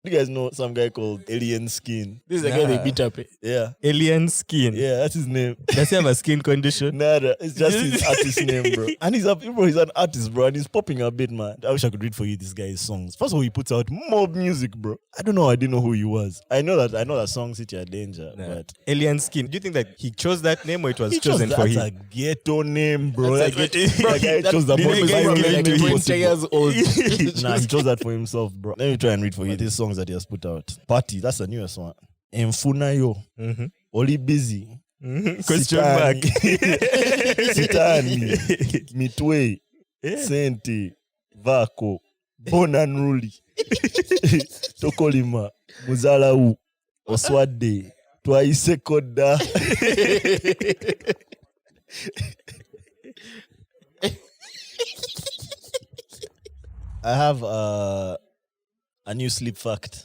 You guys know some guy called Alien Skin? This is the guy they beat up. Yeah. Alien Skin. Yeah, that's his name. Does he have a skin condition? Nada. It's just his artist name, bro. And he's an artist, bro, and he's popping a bit, man. I wish I could read for you this guy's songs. First of all, he puts out mob music, bro. I don't know. I didn't know who he was. I know that song City of Danger, but Alien Skin. Do you think that he chose that name or it was chosen for him? That's a ghetto name, bro. That guy chose the most like 20 years old. Nah, he chose that for himself, bro. Let me try and read for you these songs that he has put out. Party, that's the newest one. Mfunayo, Oli Busy, Question mark. Sitani, Mitwe, Sente, Vako, Bonanruli, Tokolima, Muzalau, Oswade, Twaise Koda. I have a new sleep fact.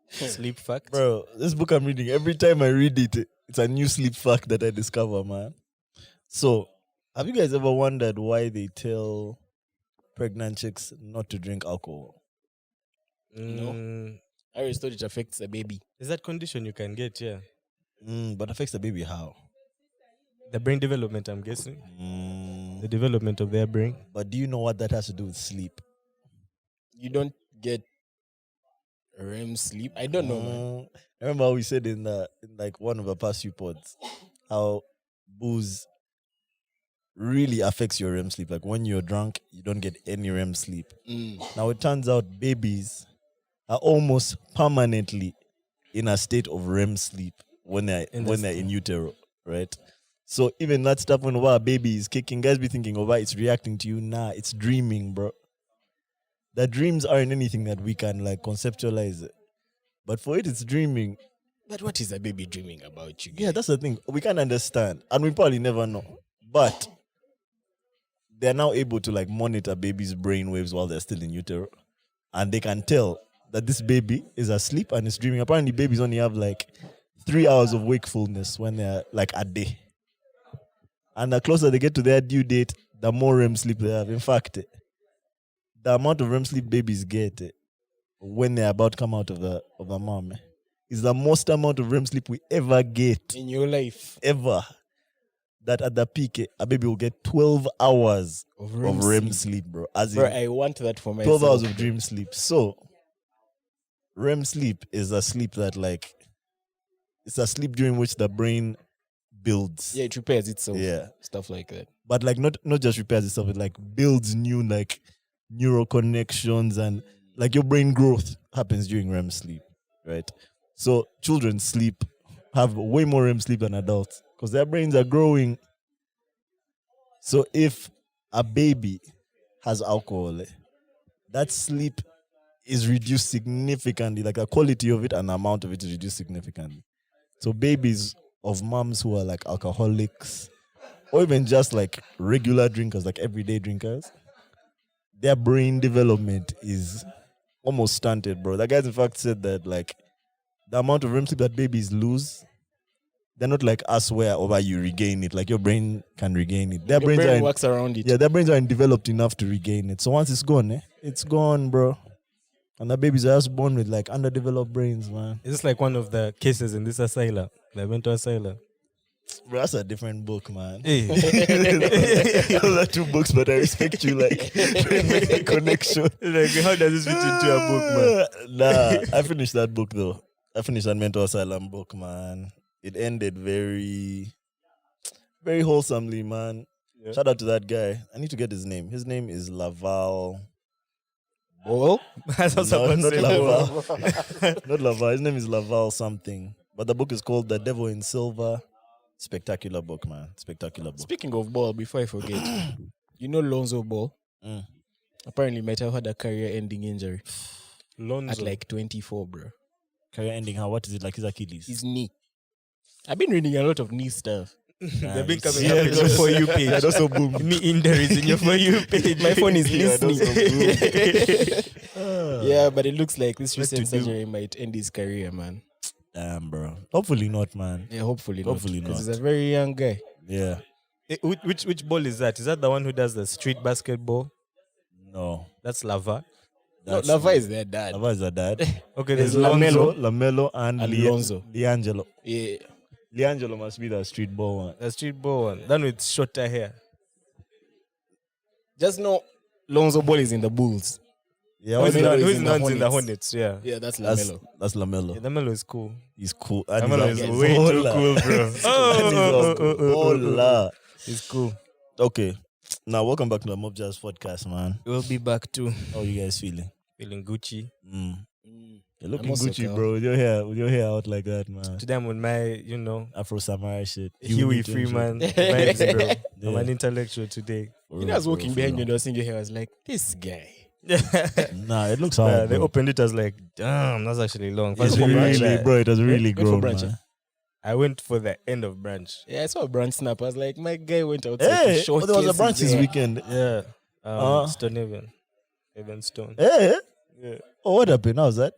Sleep fact? Bro, this book I'm reading, every time I read it, it's a new sleep fact that I discover, man. So, have you guys ever wondered why they tell pregnant chicks not to drink alcohol? No. I always thought it affects the baby. Is that condition you can get, yeah? But affects the baby how? The brain development, I'm guessing. The development of their brain. But do you know what that has to do with sleep? You don't get REM sleep. I don't know, man. Remember how we said in like one of the past few pods how booze really affects your REM sleep. Like when you're drunk, you don't get any REM sleep. Now it turns out babies are almost permanently in a state of REM sleep when they're in utero, right? So even that stuff when a baby is kicking, guys be thinking, it's reacting to you. Nah, it's dreaming, bro. The dreams aren't anything that we can like conceptualize it. But for it, it's dreaming. But what is a baby dreaming about you? Yeah, that's the thing. We can't understand. And we probably never know. But they're now able to like monitor babies' brain waves while they're still in utero. And they can tell that this baby is asleep and is dreaming. Apparently, babies only have like 3 hours of wakefulness when they're like a day. And the closer they get to their due date, the more REM sleep they have. In fact, the amount of REM sleep babies get when they're about to come out of the mom is the most amount of REM sleep we ever get. In your life. Ever. That at the peak, a baby will get 12 hours of REM sleep, bro. Bro, I want that for myself. 12 hours of dream sleep. So, REM sleep is a sleep that it's a sleep during which the brain builds. Yeah, it repairs itself. Yeah. Stuff like that. But like not just repairs itself, it like builds new like neural connections and like your brain growth happens during REM sleep, right? So children have way more REM sleep than adults because their brains are growing. So if a baby has alcohol, that sleep is reduced significantly. Like the quality of it and the amount of it is reduced significantly. So babies of moms who are like alcoholics or even just like regular drinkers, like everyday drinkers, their brain development is almost stunted, bro. That guys in fact said that like the amount of REM sleep that babies lose, they're not like us where over you regain it. Like your brain can regain it. Their brain aren't, works around it. Yeah, their brains aren't developed enough to regain it. So once it's gone, it's gone, bro. And the babies are just born with like underdeveloped brains, man. Is this like one of the cases in this asylum, the mental asylum? Bro, that's a different book, man. Hey. Those are two books, but I respect you, like, make a connection. Like, how does this fit into a book, man? Nah, I finished that book, though. I finished that mental asylum book, man. It ended very, very wholesomely, man. Yeah. Shout out to that guy. I need to get his name. His name is Laval. Ball? Not Laval. Not Laval. His name is Laval something. But the book is called The Devil in Silver. Spectacular book, man. Spectacular book. Speaking of Ball, before I forget, you know Lonzo Ball? Apparently might have had a career-ending injury. Lonzo. At like 24, bro. Career-ending how? What is it? Like his Achilles? His knee. I've been reading a lot of knee stuff. They've been coming up in your For You page. That also boom. Knee injuries in your For You page. My phone is listening. Yeah, yeah, but it looks like this recent surgery might end his career, man. Damn, bro. Hopefully not, man. Yeah, hopefully not. Hopefully not. Because he's a very young guy. Yeah. Which ball is that? Is that the one who does the street basketball? No. That's Lava. No, Lava is their dad. Lava is their dad. Okay, There's there's Lamelo. Lamelo and Lonzo. Liangelo. Yeah. Liangelo must be the street ball one. the street ball one. Then with shorter hair. Just know Lonzo Ball is in the Bulls. Yeah, Who's what's in that? the- Who's in not the in the Hornets? Hornets? Yeah. Yeah, that's That's Lamelo. that's Lamelo. Yeah, the Melo is cool. He's cool. And The Melo he's is a way too baller. cool, bro. And he's a baller. He's cool. Okay. Now welcome back to the Mob Jazz podcast, man. We'll be back too. How you guys feeling? Feeling Gucci. You're looking also Gucci, calm. bro. With your hair out like that, man. Today I'm on my, Afro Samurai shit. Huey Newton Freeman shit. vibes, bro. Yeah. I'm an intellectual today. For You know, real, I was for walking real, behind for you and I real. was seeing your hair. I was like, this guy. Nah, it looks hard. They bro. opened it as like, damn, that's actually long. It's First for brunch. really, bro. It has really Went for grown, brunch, man. I went for the end of branch. Yeah, I saw a brand snap. I was like, my guy went outside to Hey, showcase there was a branch his this hair. weekend. Yeah. Uh. Stone Evan Stone. Hey, Yeah. oh, what happened? How's that?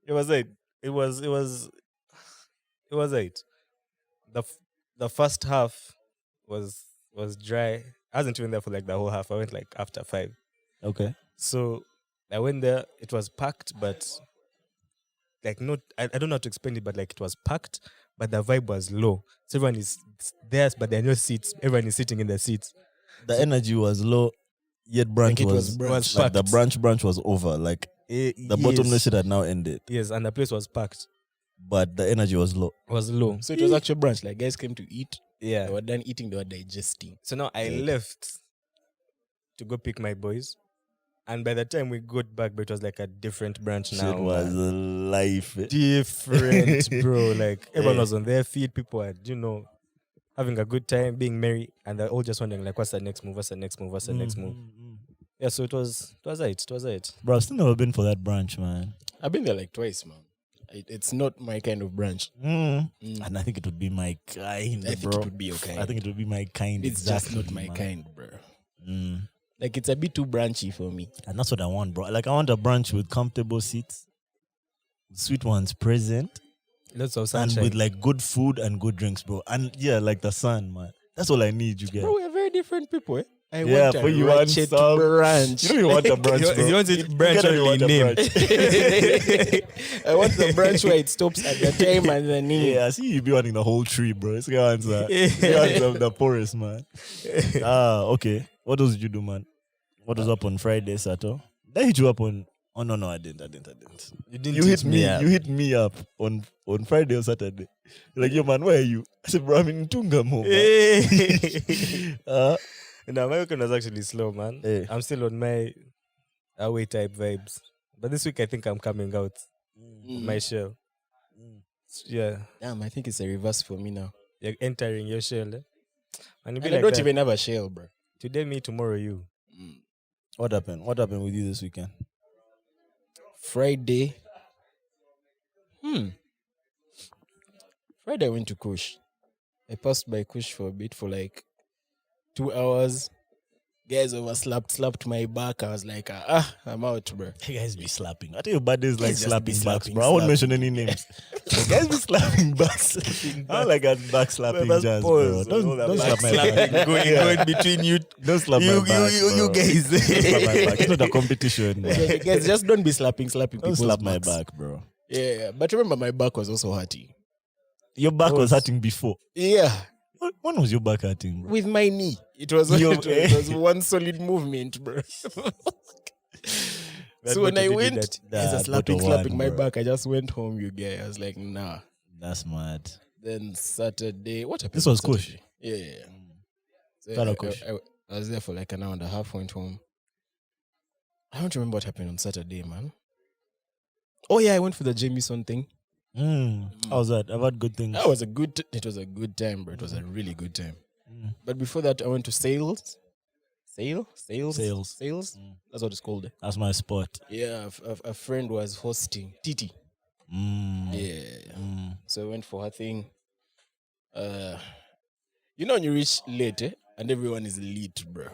It was eight. It was eight. The first half was dry. I wasn't even there for like the whole half. I went like after 5. Okay. So I went there. It was packed, but like not. I don't know how to explain it, but like it was packed, but the vibe was low. So everyone is there, but there are no seats. Everyone is sitting in the seats. The energy was low, yet branch Like it was was like the packed. branch was over. Like the bottomless shit had now ended, Yes, and the place was packed. but the energy was low. It was low. So it was actually brunch. Like guys came to eat. Yeah. They were done eating. They were digesting. So now I Yeah. left to go pick my boys. And by the time we got back, but it was like a different branch now. Shit was man. life. Different, bro. Like everyone Yeah. was on their feet. People were, having a good time, being merry. And they're all just wondering, like, what's the next move? What's the next move? What's the next move? Yeah, so it was it. Bro, I've still never been for that branch, man. I've been there like twice, man. It's not my kind of brunch. And I think it would be my kind, I think bro. it would be your kind. I think it would be my kind. It's exactly, just not my man. kind, bro. Mm. Like it's a bit too branchy for me. And that's what I want, bro. Like I want a branch with comfortable seats, sweet ones present, Lots of and sunshine. with like good food and good drinks, bro. And yeah, like the sun, man. That's all I need. You get. Bro, we're very different people, eh? I Yeah, want a but you want ratchet some- brunch. You know you want a branch, bro. You want it branch gotta only want a name. branch. I want the brunch where it stops at the time and the name. Yeah, I see you be wanting the whole tree, bro. It's guy wants the forest, man. Okay. What else did you do, man? What was up on Friday, Sato? Did I hit you up on? Oh no, I didn't. You didn't You hit me. up. You hit me up on Friday or Saturday. You're like, yo, man, where are you? I said, bro, I'm in Tonga, man. No, my weekend was actually slow, man. Hey. I'm still on my away type vibes. But this week I think I'm coming out of my shell. Yeah. Damn, I think it's a reverse for me now. You're entering your shell. Eh? And, And I don't even have a shell, bro. Today me, tomorrow you. What happened? What happened with you this weekend? Friday. Friday I went to Kush. I passed by Kush for a bit for like 2 hours. Guys slapped my back. I was like, I'm out, bro. You guys be slapping. I think your buddies like Guys just slapping be backs, slapping, bro. I won't slapping. mention any names. You guys be slapping backs. I don't like that back slapping That's jazz, pause. bro. All that Don't back slap my back. going between you. Don't slap my back, you bro. guys. Don't slap my back. It's not a competition, man. Okay, guys, just don't be slapping Don't people's slap my backs. back, bro. Yeah, but remember my back was also hurting. Your back was hurting before. Yeah, When was your back hurting, bro? with my knee. It was one solid movement, bro. So when I went, as a slapping my back, I just went home, you guys. I was like, nah. That's mad. Then Saturday, what happened? This was on Kush. Saturday? Yeah. So Shout out Kush. I was there for like an hour and a half, went home. I don't remember what happened on Saturday, man. Oh yeah, I went for the Jameson thing. How was that? I've had good things. It was a good time, bro. It was a really good time. But before that, I went to Sales. Sales. That's what it's called. That's my spot. Yeah, a friend was hosting Titi. Yeah. So I went for her thing. When you reach late, and everyone is lit, bro.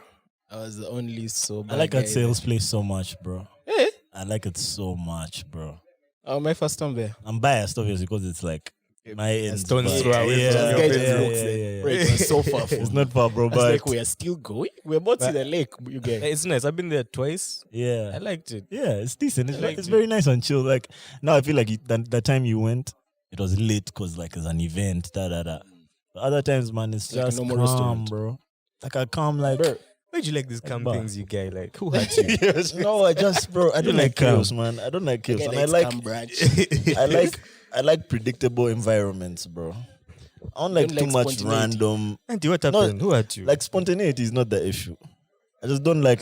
I was the only sober. I like guy that sales place so much, bro. there. I like it so much, bro. Oh, my first time there. I'm biased, obviously, because it's like My ends. stone's but- throw away yeah, from This your guy bedroom. just looks yeah. Bro, it was so far from It's me. not far, bro, I was but like, we are still going. We're about to see the lake. You get It's nice. I've been there twice. yeah. I liked it. Yeah, it's decent. It's, I liked it's it. very nice and chill. Like now, I feel like the time you went, it was late because like it's an event. Da da da. But other times, man, it's Like a just normal calm, restaurant. bro. Like a calm, like Bro, Why'd you like these camp bar. things, you guy? Like, who had you? no, I just, bro, I don't like like chaos, man. I don't like chaos, and I like, brunch. I like predictable environments, bro. I don't like don't too like much spontaneity. random. Auntie, what happened? Who had you? Like spontaneity is not the issue. I just don't like.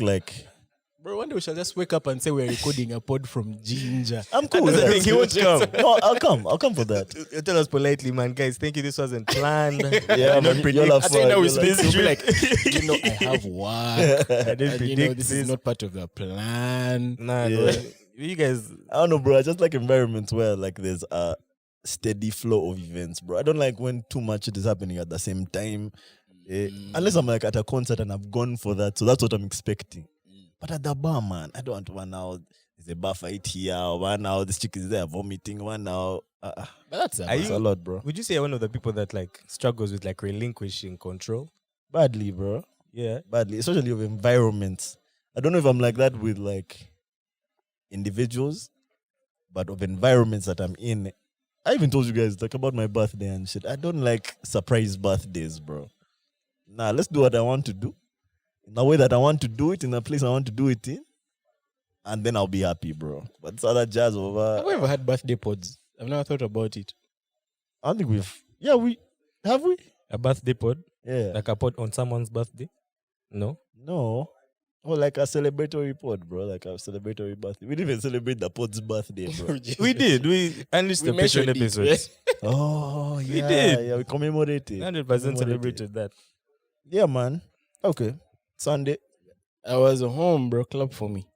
Bro, one day we shall just wake up and say we're recording a pod from Ginger. I'm cool with That's the that. thing, he won't come. No, I'll come. I'll come for that. You tell us politely, man, guys. Thank you. This wasn't planned. Yeah, I man, don't you'll predict. have I think now fun. we You'll space have- be like, you know, I have work. I didn't And, predict this is not part of the plan. Nah, Yeah. no. You guys. I don't know, bro. I just like environments where like there's a steady flow of events, bro. I don't like when too much shit is happening at the same time. Unless I'm like at a concert and I've gone for that, so that's what I'm expecting. But at the bar, man, I don't want 1 hour. There's a bar fight here. 1 hour, this chick is there vomiting. 1 hour. But that's Are It's you- a lot, bro. Would you say you're one of the people that like struggles with like relinquishing control? Badly, bro. Yeah. Badly, especially of environments. I don't know if I'm like that with like individuals, but of environments that I'm in. I even told you guys like about my birthday and shit. I don't like surprise birthdays, bro. Nah, let's do what I want to do in a way that I want to do it in a place I want to do it in, and then I'll be happy, bro. But it's other jazz Have over. we ever had birthday pods? I've never thought about it. I don't think we've. Yeah, we have we. A birthday pod, Yeah. like a pod on someone's birthday. No. No. Oh, like a celebratory pod, bro. Like a celebratory birthday. We didn't even celebrate the pod's birthday, bro. We did. We unleashed We the Patreon mentioned it, episodes. Oh, yeah. did. Yeah, we commemorated. 100% celebrated that. Yeah, man. Okay. Sunday. I was home, bro. Clap for me.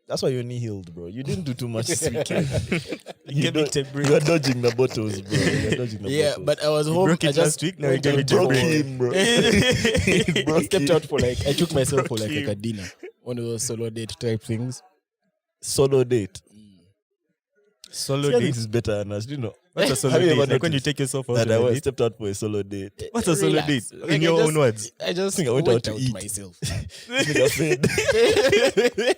That's why your knee healed, bro. You didn't do too much this weekend. Give it a break. You are dodging the bottles, bro. You are dodging the Yeah, bottles. but I was You home. broke I it just last week. Now you went gave out it a broke for- break. him, bro. I stepped out for like, I took myself for like Broke a dinner. One of those solo date type things. Solo date. Solo See, I think date. this is better than us. Do you know? What's a solo Have you date? ever Like when you noticed take yourself out that on I a was date? stepped out for a solo date? What's a solo Relax. date? Like, In your I own just- words. I just think I went went out out to eat. myself. This nigga fed.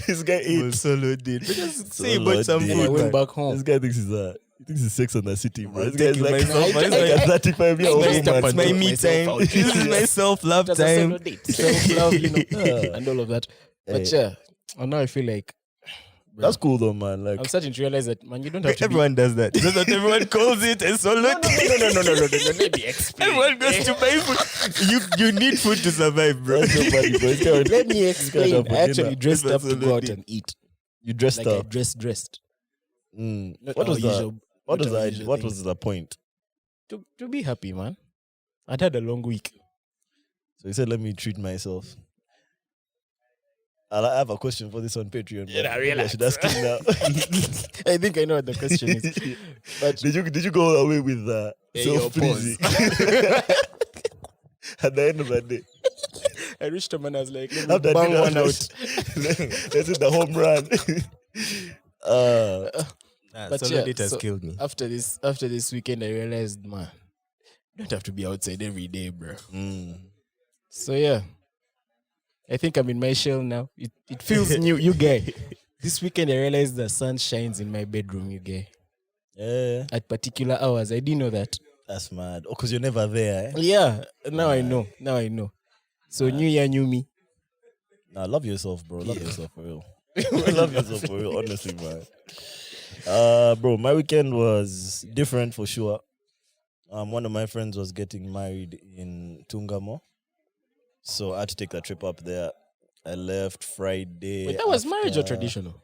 This guy Well, ate. solo date. But just say you Solo bought some date. And I food. went man. back home. This guy thinks he thinks he's Sex and the City, bro. I'm This guy is taking like, myself- like myself- a 35-year-old I stepped woman. It's my took me myself time. out. This is my self-love Just a time. solo date. Self-love, you know, Yeah. and all of that. But Hey. yeah, and now I feel like That's cool though, man. Like, I'm starting to realize that, man, you don't have to Everyone does that. Just that everyone calls it a solo No, date. no. Let me explain. Everyone goes to buy food. You need food to survive, bro. that's so funny, bro. This guy went- Let me this guy explain. went for I actually dinner. dressed That's up to what go I out did. and eat. You dressed Like I up. dressed. Not What our was the usual- what not was our the usual what thing. was the point? To be happy, man. I'd had a long week. So he said, "Let me treat myself." I have a question for this on Patreon. Yeah, but I maybe I realize. should ask him now. I think I know what the question is. But did you go away with Hey, yo, self pleasing at the end of the day? I reached him and I was like, let me After bang dinner, one out. Let's hit the home run. But Solo yeah, date has so- killed me. After this weekend, I realized, man, you don't have to be outside every day, bro. So yeah, I think I'm in my shell now. It feels new, you guy. This weekend, I realized the sun shines in my bedroom, you guy, Yeah, at particular hours. I didn't know that. that's mad. Oh, because you're never there. Eh? Yeah, now I know. Now I know. So new year, new me. Nah, love yourself, bro. Love Yeah. yourself for real. Love yourself for real, honestly, man. Bro, my weekend was different for sure. One of my friends was getting married in Tonga, so I had to take that trip up there. I left Friday. Wait, that was marriage or after- traditional?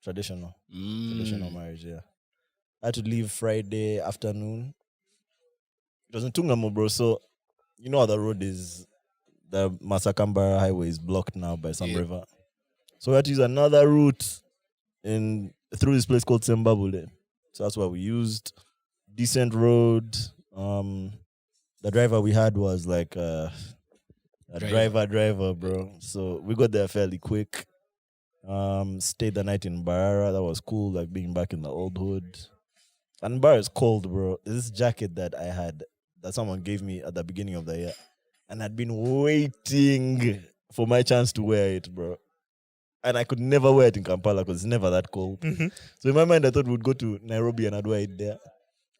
Traditional. Mm. Traditional marriage, yeah. I had to leave Friday afternoon. It was in Tungamo, bro. So, you know how the road is, the Masakambara highway is blocked now by some Yeah. river. So we had to use another route through this place called Sembabule. So that's what we used. Decent road. The driver we had was like a driver, bro. So we got there fairly quick. Stayed the night in Barara. That was cool, like being back in the old hood. And bar is cold, bro. This jacket that I had that someone gave me at the beginning of the year, and I'd been waiting for my chance to wear it, bro. And I could never wear it in Kampala because it's never that cold. So in my mind, I thought we'd go to Nairobi and I'd wear it there.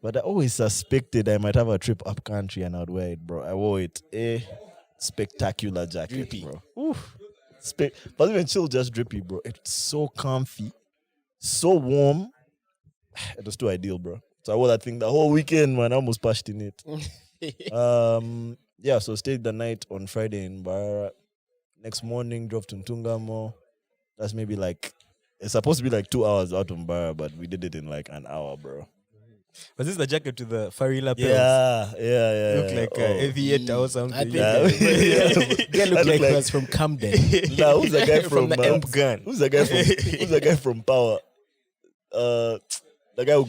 But I always suspected I might have a trip up country and I'd wear it, bro. I wore it. Spectacular jacket, Drippy. bro. Oof. But even chill, just drippy, bro. It's so comfy, so warm. It was too ideal, bro. So I wore that thing the whole weekend, man. I almost passed in it. Yeah, so stayed the night on Friday in Barara. Next morning, drove to Ntungamo. That's maybe like, it's supposed to be like 2 hours out of Barara, but we did it in like an hour, bro. Was this the jacket to the furry lapels? Yeah. Look like aviator or something. I think Yeah. Guy looked like he like- was from Camden. Nah, who's the guy from, the Amp gun. Who's the guy from Power? The guy who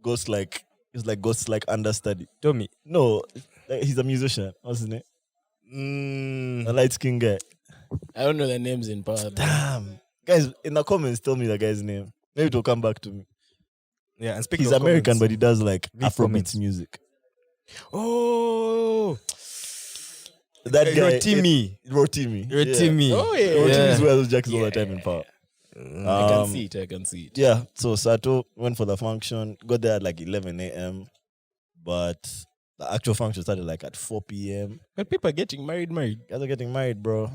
goes like, he's like ghost like understudy. Tommy. No, he's a musician. What's his name? The light skin guy. I don't know the names in power. Damn. Guys, in the comments, tell me the guy's name. Maybe it will come back to me. Yeah, and speaking He's of American, comments, but he does like Leave Afrobeats comments. music. Oh, That guy. Rotimi. Rotimi. Rotimi. Oh, yeah. Rotimi is wears those jackets all the time in Power. I can see it. Yeah, so Sato went for the function, got there at like 11 a.m. But the actual function started like at 4 p.m. But people are getting married. Guys are getting married, bro.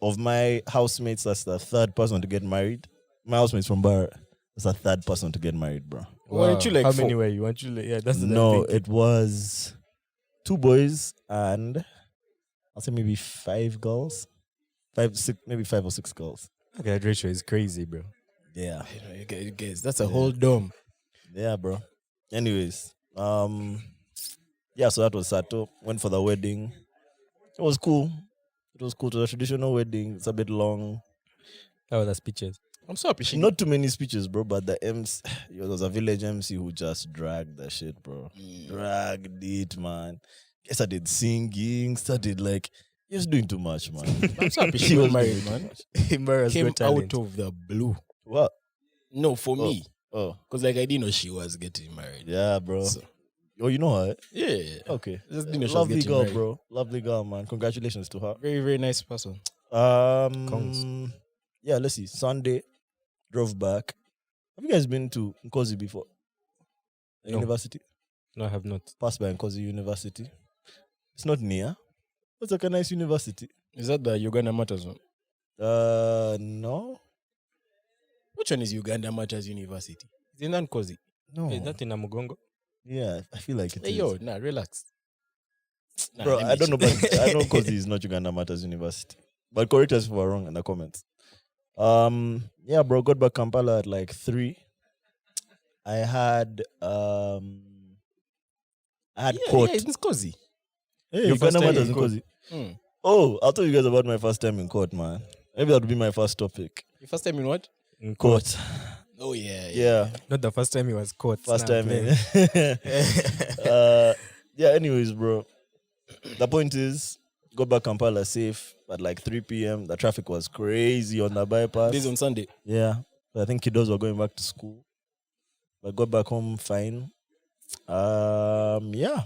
Of my housemates, that's the third person to get married. My housemates from Bar, that's the third person to get married, bro. Weren't you like How four? many were you? Weren't you like, yeah, that's the No, thing. it was 2 boys and I'll say maybe 5 girls. 5, 6, maybe 5 or 6 girls. Okay, that ratio is crazy, bro. Yeah. You guys, that's a whole dome. Yeah, bro. Anyways, yeah, so that was Sato. Went for the wedding. It was cool. It was cool. It was a traditional wedding. It's a bit long. How were the speeches? I'm so happy. Not too many speeches, bro, but the MC, there was a village MC who just dragged the shit, bro. Dragged it, man. Started singing, started like, he was doing too much, man. I'm so happy He she was was married, doing man. Mara's Came got talent. out of the blue. What? No, for me. Oh, Because like I didn't know she was getting married. yeah, bro. So, Oh, you know her? yeah. Okay. Just didn't know she was Lovely getting girl, married. bro. Lovely girl, man. Congratulations to her. Very, very nice person. Congs. Yeah, let's see. Sunday, drove back. Have you guys been to Nkosi before? The No. University? No, I have not. Passed by Nkosi University. It's not near. It's like a nice university. Is that the Uganda Matters one? No. Which one is Uganda Matters University? Is it Nkosi? No. Is that in Amugongo? Yeah, I feel like it Hey, is. yo, nah, relax. Nah, Bro, let me I don't know, check. but I know Nkosi is not Uganda Matters University. But correct us if we're wrong in the comments. Yeah, bro, got back Kampala at like 3. I had court. Yeah, it's Nkosi. Hey, Your first Uganda time Matters in court? Nkosi. Mm. Oh, I'll tell you guys about my first time in court, man. Maybe that would be my first topic. Your first time in what? In Court. Oh, yeah. Yeah. Not the first time he was caught. First Nah, time playing. in. Yeah, anyways, bro. The point is, got back Kampala safe at like 3 p.m. The traffic was crazy on the bypass. This on Sunday. Yeah. But I think kiddos were going back to school. But got back home fine. Yeah.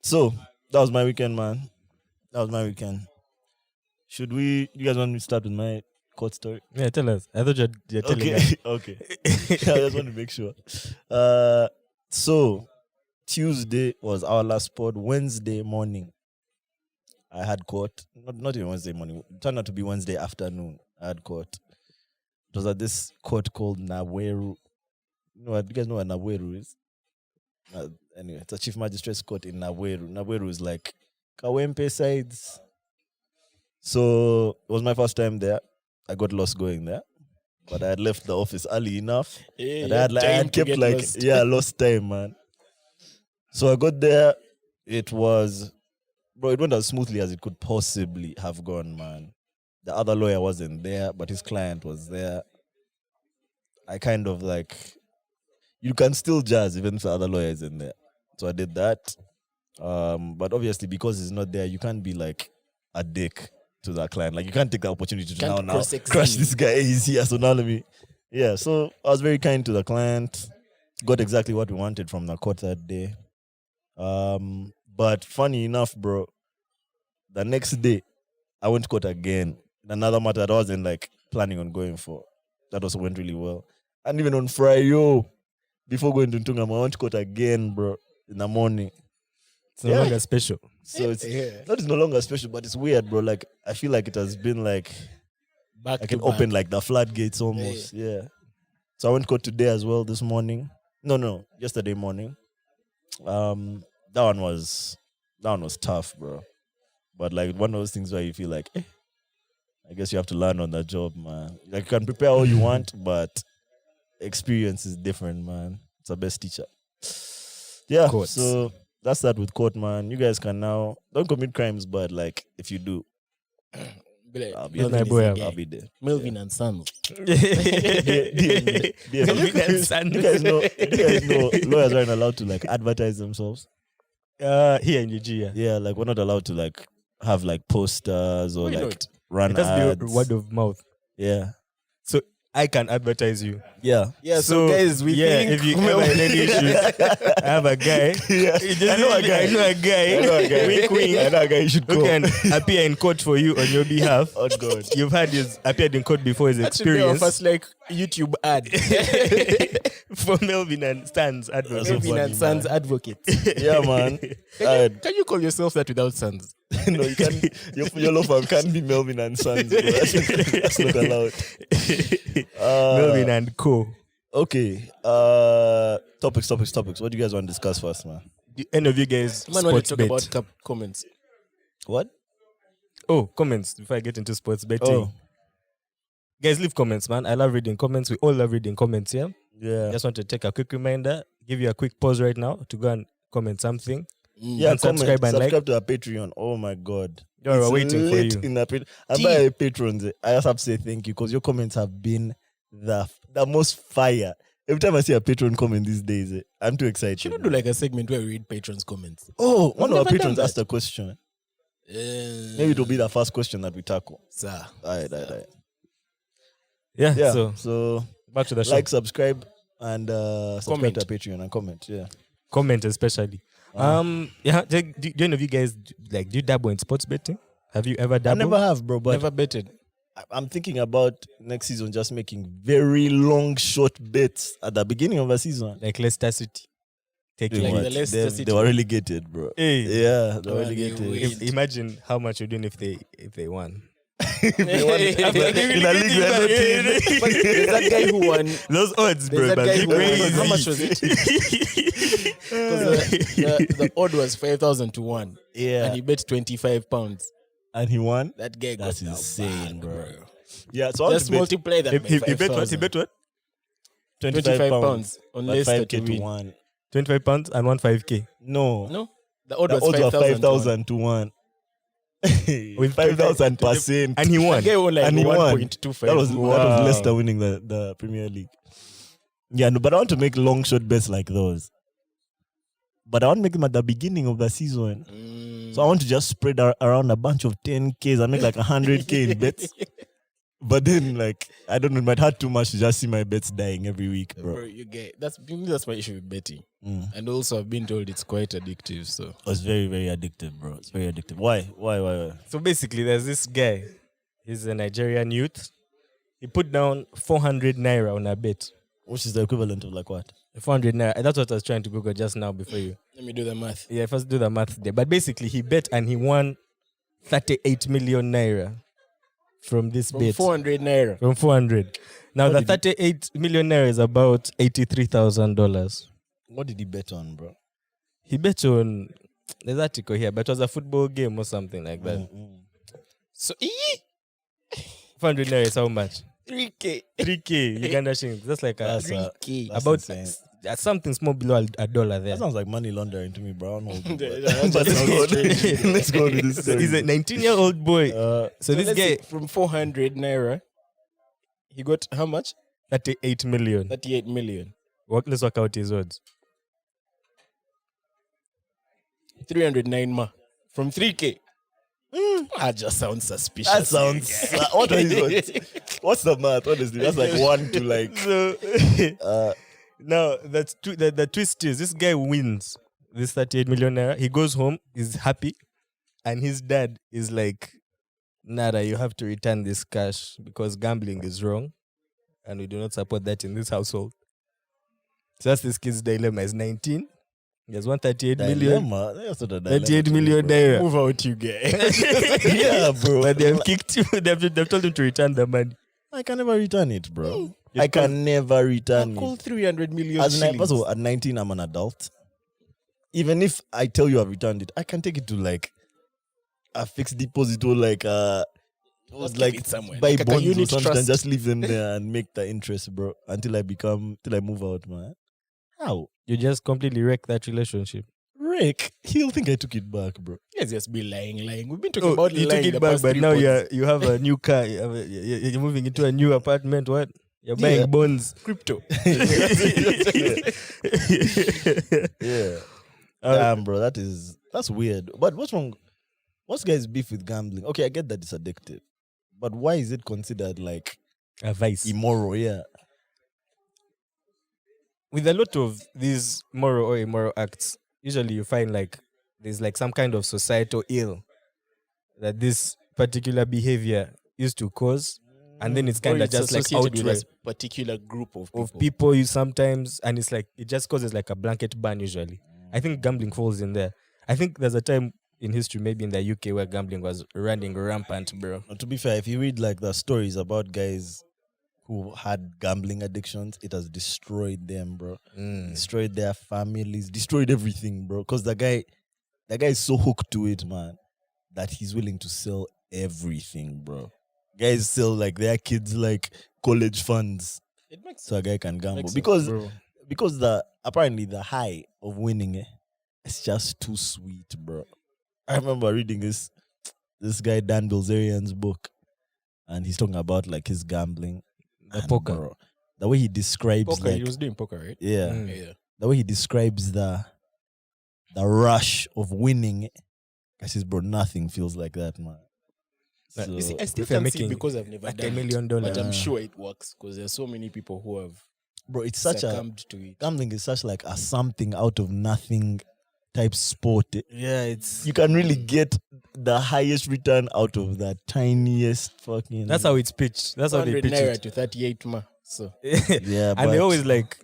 So, that was my weekend, man. That was my weekend. Should we, you guys want me to start with my court story? Yeah, tell us. I thought you're telling Okay, us. okay. I just want to make sure. So Tuesday was our last pod. Wednesday morning, I had court. Not even Wednesday morning. It turned out to be Wednesday afternoon. I had court. It was at this court called Naweru. Do you guys know what Naweru is? Anyway, it's a chief magistrate's court in Naweru. Naweru is like Kawempe sides. So it was my first time there. I got lost going there, but I had left the office early enough. Yeah, And I had kept like, lost time, man. So I got there. It went as smoothly as it could possibly have gone, man. The other lawyer wasn't there, but his client was there. I kind of like, you can still jazz even if the other lawyer isn't there. So I did that. But obviously, because he's not there, you can't be like a dick to that client. Like, you can't take the opportunity to Can't now cross-examine. crush this guy. He's here, so now let me. Yeah, so I was very kind to the client. got exactly what we wanted from the court that day. But funny enough, bro, the next day I went to court again. Another matter that I wasn't like planning on going for. That also went really well. And even on Friday, before going to Tonga, I went to court again, bro, in the morning. It's no longer special. So it's no longer special, but it's weird, bro. Like I feel like it has been like Back I to can open like the floodgates almost. Yeah. So I went to court today as well this morning. No, yesterday morning. That one was tough, bro. But like one of those things where you feel like, I guess you have to learn on the job, man. Like you can prepare all you want, but experience is different, man. It's the best teacher. Yeah. Courts. So that's that with court, man. You guys can now don't commit crimes, but like if you do, I'll be Melvin there. is a guy. I'll be there. Melvin and Sons. Do you guys know lawyers aren't allowed to like advertise themselves? Here in UG, Yeah, like we're not allowed to like have like posters or Why like not? run it has to ads. be word of mouth. Yeah. So I can advertise you. Yeah. Yeah, so guys, we think if you ever had any issues, I have a guy. Yeah. I know a guy. Wink, wink. I know a guy you should Who call. can appear in court for you on your behalf? Oh God. You've had appeared in court before his that should be our experience first like YouTube ad. for Melvin and Stan's advocate. so Melvin funny, and Sons advocate. Yeah, man. Can you call yourself that without Sons? No, you can't. Your law firm can't be Melvin and Sons, bro. That's not allowed. Melvin and Co. Okay. Topics. What do you guys want to discuss first, man? Do any of you guys Man, want sports to talk bet? about comments. What? Oh, comments before I get into sports betting. Oh, Guys, leave comments, man. I love reading comments. We all love reading comments here. yeah. Just want to take a quick reminder, give you a quick pause right now to go and comment something. Yeah, And subscribe and subscribe to our Patreon. Oh my God. Yeah, we're It's waiting for lit you. in the and by our patrons, I just have to say thank you because your comments have been the most fire. Every time I see a patron comment these days, I'm too excited. Should we do like a segment where we read patrons' comments? Oh, one of our never done patrons that. asked a question. Maybe it will be the first question that we tackle. Sir. Aye. Yeah, Yeah. so So back to the show. like, subscribe, and subscribe Comment. to our Patreon and comment. Yeah. Comment especially. Yeah, do any of you guys do you dabble in sports betting? Have you ever I dabbled? never have, bro. But Never betted. I'm thinking about next season just making very long, short bets at the beginning of the season. Like Leicester City. Taking Like what? the Leicester They City. were relegated, bro. Hey. Yeah, they were Oh, relegated. they win. Imagine how much you're doing if they won. They won in a league we're not in. But there's that guy who won. Those odds, bro. There's that but guy who won. crazy. How much was it? Because the odd was 5,000 to 1. Yeah, And he bet £25. and he won. That guy got That's the insane, bag, bro. Yeah, so I want Just to bet multiply that by He bet what? 5,000. He bet what? 25 pounds on but Leicester 5k to to win. 1. £25 and won 5k. No, No, the odd the was odds were 5,000 to 1. 5,000 to 1. With 5,000%. And he The won. guy won like And he won. 1.25. That was Wow. Leicester winning the Premier League. Yeah, no, but I want to make long shot bets like those. But I want to make them at the beginning of the season. So I want to just spread around a bunch of 10Ks and make like 100K in bets. But then, like, I don't know, it might hurt too much to just see my bets dying every week, bro. Bro, you get that's my issue with betting. Mm. And also I've been told it's quite addictive. So Oh, it's very, very addictive, bro. It's very addictive. Why? So basically, there's this guy. He's a Nigerian youth. He put down 400 naira on a bet. Which is the equivalent of like what? 400 naira. That's what I was trying to Google just now before you. let me do the math. Yeah, first do the math there. But basically, he bet and he won 38 million naira from this From bet. 400 naira. From 400. Now, What the did 38 million naira is about $83,000. What did he bet on, bro? He bet on, there's an article here, but it was a football game or something like that. So 400 naira is how much? 3K. 3K Uganda shillings. That's like That's 3K. that's about insane. something small below a dollar there. That sounds like money laundering to me, bro. I don't know. That's But just let's go. strange. Let's go with this So story. he's a 19-year-old boy. So this let's guy, say from 400 naira, he got how much? 38 million. 38 million. Let's work out his odds. 309 ma. From 3K. That just sounds suspicious. That sounds. What is it? What's the math? Honestly, that's like 1 to like. So Now that's the twist is this guy wins this 38 million naira. He goes home, is happy, and his dad is like, Nada, you have to return this cash because gambling is wrong, and we do not support that in this household. So that's this kid's dilemma. He's 19. He has 138 million. Dilemma. That's not a dilemma 38 to me, million bro. naira. Move out, you guys. Yeah, bro. But they've kicked him. They've told him to return the money. I can never return it, bro. You I can never return Call it. 300 million First shillings. of all, at 19, I'm an adult. Even if I tell you I've returned it, I can take it to like a fixed deposit or like Just like keep it somewhere. buy Like a bonds or unit something and trust. just leave them there and make the interest, bro, until I move out, man. How? You just completely wreck that relationship. Rick, he'll think I took it back, bro. Yes, just be lying. We've been talking about you lying took the it back, past but 3 now pods. you have a new car. You're moving into a new apartment. What? You're buying Yeah. bonds. Crypto. Yeah. Damn, bro, that's weird. But what's wrong? What's guys' beef with gambling? Okay, I get that it's addictive, but why is it considered like A vice. immoral? Yeah. With a lot of these moral or immoral acts, usually you find like there's like some kind of societal ill that this particular behavior used to cause, and then it's Or kind of it's just like associated with outright a particular group of people. of people you sometimes, and it's like it just causes like a blanket ban usually. I think gambling falls in there. I think there's a time in history, maybe in the UK, where gambling was running rampant, bro. To be fair, if you read like the stories about guys who had gambling addictions, it has destroyed them, bro. Destroyed their families, destroyed everything, bro. Because the guy is so hooked to it, man, that he's willing to sell everything, bro. Guys sell like their kids like college funds It makes so a guy can gamble makes because sense, bro. because apparently the high of winning, it's just too sweet, bro. I remember reading this guy Dan Bilzerian's book, and he's talking about like his gambling, The and, poker. bro, the way he describes Poker, like he was doing poker, right? yeah, Yeah. the way he describes the rush of winning, I says, bro, nothing feels like that, man. But So, you see, I still if you're can't see it making because I've never like done $1 million, it. But I'm Ah. sure it works because there's so many people who have bro, it's such a succumbed to it. gambling is such like a something out of nothing type sport. yeah, it's You can really get the highest return out of the tiniest fucking. that's how it's pitched. That's how they 100 pitch naira it. to 38 ma. So, Yeah, And they but- always like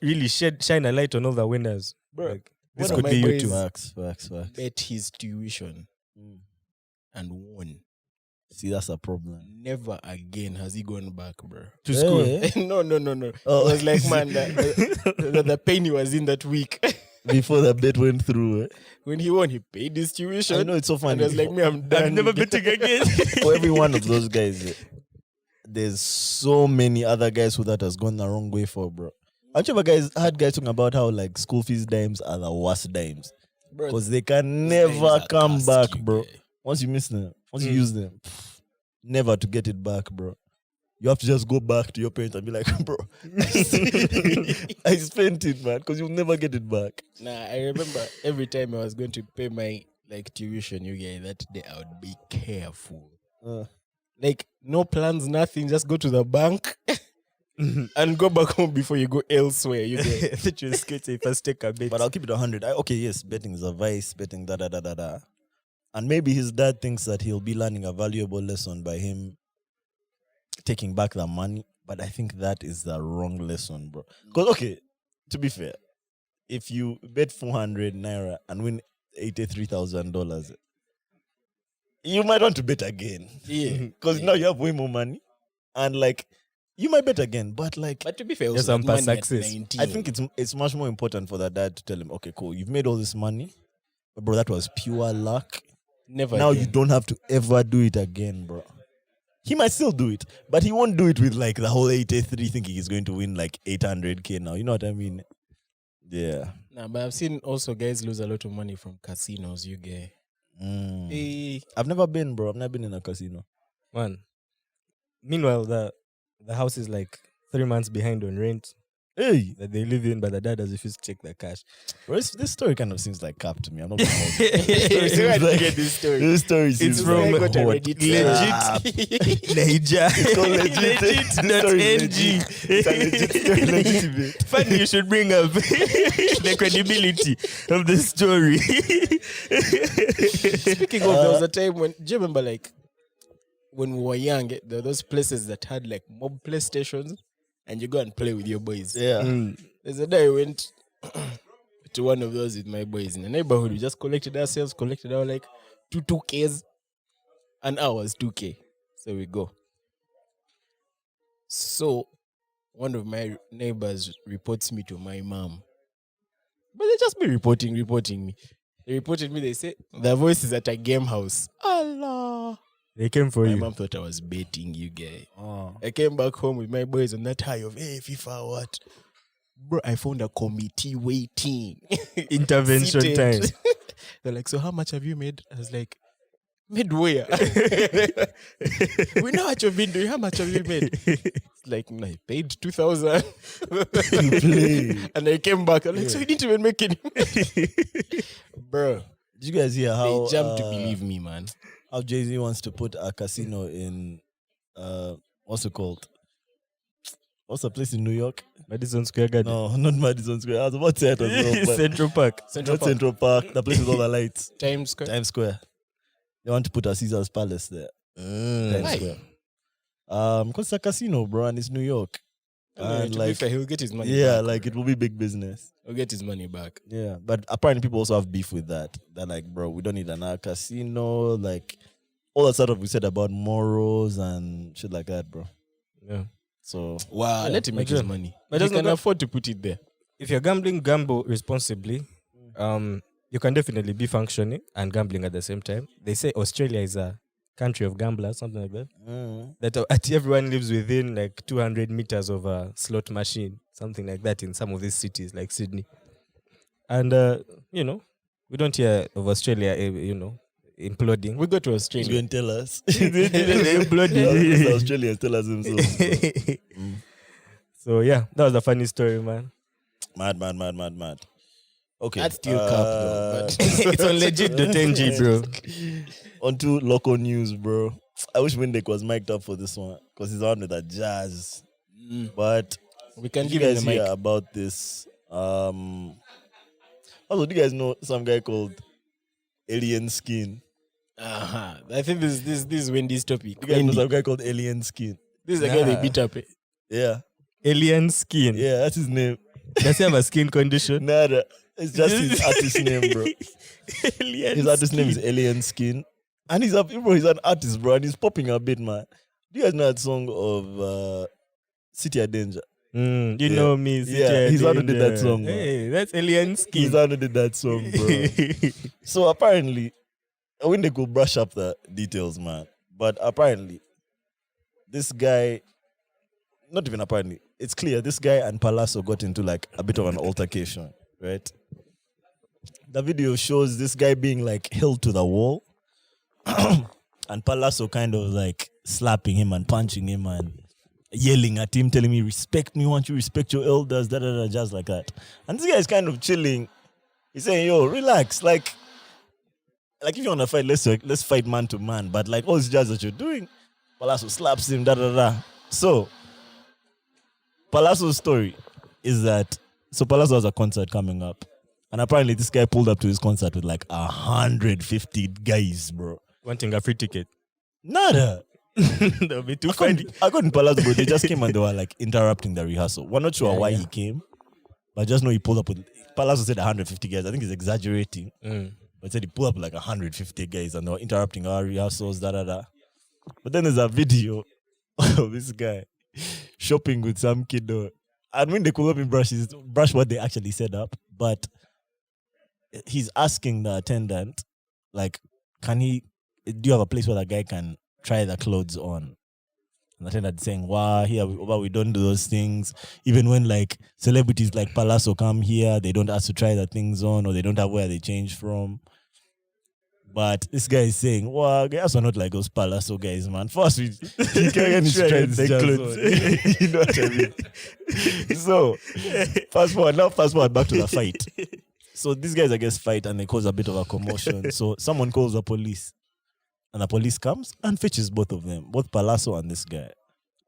really shine a light on all the winners. bro, Like, this one of could my be you boys too. Facts. bet his tuition Mm. and won. See, that's a problem. Never again has he gone back, bro. To school. Eh? No. Oh. I was like, man, the pain he was in that week. Before the bet went through. When he won, he paid his tuition. I know it's so And funny. I was like, me, I'm done. I'm never betting again. For every one of those guys, there's so many other guys who that has gone the wrong way for, bro. Have you ever had guys talking about how like school fees dimes are the worst dimes Bro, because they can these dimes never are come cursed, back, you bro. guy. Once you miss them, once you use them, never to get it back, bro. You have to just go back to your parents and be like, bro, I spent it, man, because you'll never get it back. Nah, I remember every time I was going to pay my like tuition, you guys, that day I would be careful. Like no plans, nothing. Just go to the bank and go back home before you go elsewhere. You get. That you skate if I take a bit. But I'll keep it 100. Okay, yes, betting is a vice, betting da. And maybe his dad thinks that he'll be learning a valuable lesson by him taking back the money. But I think that is the wrong lesson, bro. Because, okay, to be fair, if you bet 400 naira and win $83,000, you might want to bet again. Yeah. Because now you have way more money. And, like, you might bet again. But, like, But to be fair, Yes, also, I'm that past money at success. 19. I think it's much more important for the dad to tell him, okay, cool, you've made all this money. But, bro, that was pure luck. never. Now again. you don't have to ever do it again, bro. He might still do it, but he won't do it with like the whole 83 thinking he's going to win like 800k now. You know what I mean? Yeah. Nah, but I've seen also guys lose a lot of money from casinos. You get. Hey, I've never been, bro. I've never been in a casino. Man. Meanwhile, the house is like 3 months behind on rent. Hey, that they live in, but the dad has refused to check the cash. bro, this story kind of seems like cap to me. I'm not gonna hold you. Where Seems did you like- get this story? This story seems It's like from got a hot. Reddit Legit. Niger. It's called legit. This story is legit. It's a legit story, legitimate. Funny you should bring up the credibility of the story. Speaking of, there was a time when, do you remember like when we were young, there were those places that had like mob playstations and you go and play with your boys. Yeah. There's a day I went to one of those with my boys in the neighborhood. We just collected our like 2Ks and ours 2K. So we go. So one of my neighbors reports me to my mom. But they just be reporting me. They reported me, they say, the voice is at a game house. Allah. They came for My you. mom thought I was baiting you guy. Oh. I came back home with my boys on that high of, hey, FIFA, what? Bro, I found a committee waiting. Intervention Seated. time. They're like, so how much have you made? I was like, made where? We know what you've been doing. How much have you made? It's like, no, I paid 2,000. And I came back. I'm like, so you didn't even make any money. Bro, Did you guys hear how they jumped to believe me, man. how Jay-Z wants to put a casino in what's it called? What's the place in New York? Madison Square Garden. No, not Madison Square. I was about to say it as well, but Central Park. not Central Park. The place with all the lights. Times Square. Times Square. They want to put a Caesar's Palace there. Times Why? Square. Because it's a casino, bro, and it's New York. And To be like, fair, he'll get his money yeah, back. like it will be big business. He'll get his money back. Yeah, but apparently people also have beef with that. They're like, bro, we don't need another casino. Like all that stuff we said about morals and shit like that, bro. Yeah. So Wow, Yeah, let him make like his that. money. But But he that's can not- afford to put it there. If you're gambling, gamble responsibly. You can definitely be functioning and gambling at the same time. They say Australia is a country of gamblers, something like that. That everyone lives within like 200 meters of a slot machine, something like that in some of these cities like Sydney. And, we don't hear of Australia, imploding. We go to he's Australia. going to tell us. Imploding. Australians tell us themselves. So, yeah, that was a funny story, man. Mad. Okay. That's still cap though. But It's on legit.ng, bro. On to local news, bro. I wish Windek was mic'd up for this one because he's on with a jazz. But we can did you give him guys the mic. hear about this? Also, do you guys know some guy called Alien Skin? I think this is Wendy's topic. You guys know Wendy. some guy called Alien Skin? This is the guy they Nah. beat up. Yeah. Alien skin. Yeah, that's his name. Does he have a skin condition? Nada. It's just his artist name, bro. Alien His artist name is skin. Alien Skin. And he's an artist, bro, and he's popping a bit, man. Do you guys know that song of City of Danger? You Yeah. know me. Yeah, he's the one who did that song, man. Hey, that's alien He's skin. the one who did that song, bro. So apparently, when they go brush up the details, man. But apparently, this guy, not even apparently, it's clear this guy and Palazzo got into like a bit of an altercation, right? The video shows this guy being like held to the wall and Palazzo kind of like slapping him and punching him and yelling at him, telling me, respect me, want you to respect your elders, just like that. And this guy is kind of chilling. He's saying, yo, relax. Like if you want to fight, let's fight man to man. But like all this jazz that you're doing, Palazzo slaps him, So, Palazzo's story is that, so Palazzo has a concert coming up. And apparently this guy pulled up to his concert with like 150 guys, bro. Wanting a free ticket. Nada. That would be too funny. I got in Palazzo, bro. They just came and they were like interrupting the rehearsal. We're not sure why he came, but I just know he pulled up with, Palazzo said 150 guys. I think he's exaggerating. But said he pulled up with like 150 guys and they were interrupting our rehearsals, But then there's a video of this guy shopping with some kid. And when they call up in brush what they actually set up. But he's asking the attendant, like, do you have a place where the guy can try the clothes on? And the attendant saying, wow, here we don't do those things. Even when like celebrities like Palazzo come here, they don't ask to try the things on or they don't have where they change from. But this guy is saying, well, guys are not like those Palazzo guys, man. First, he carrying his strengths clothes. You know what I mean? So, fast forward back to the fight. So these guys, I guess, fight and they cause a bit of a commotion. So someone calls the police. And the police comes and fetches both of them, both Palazzo and this guy.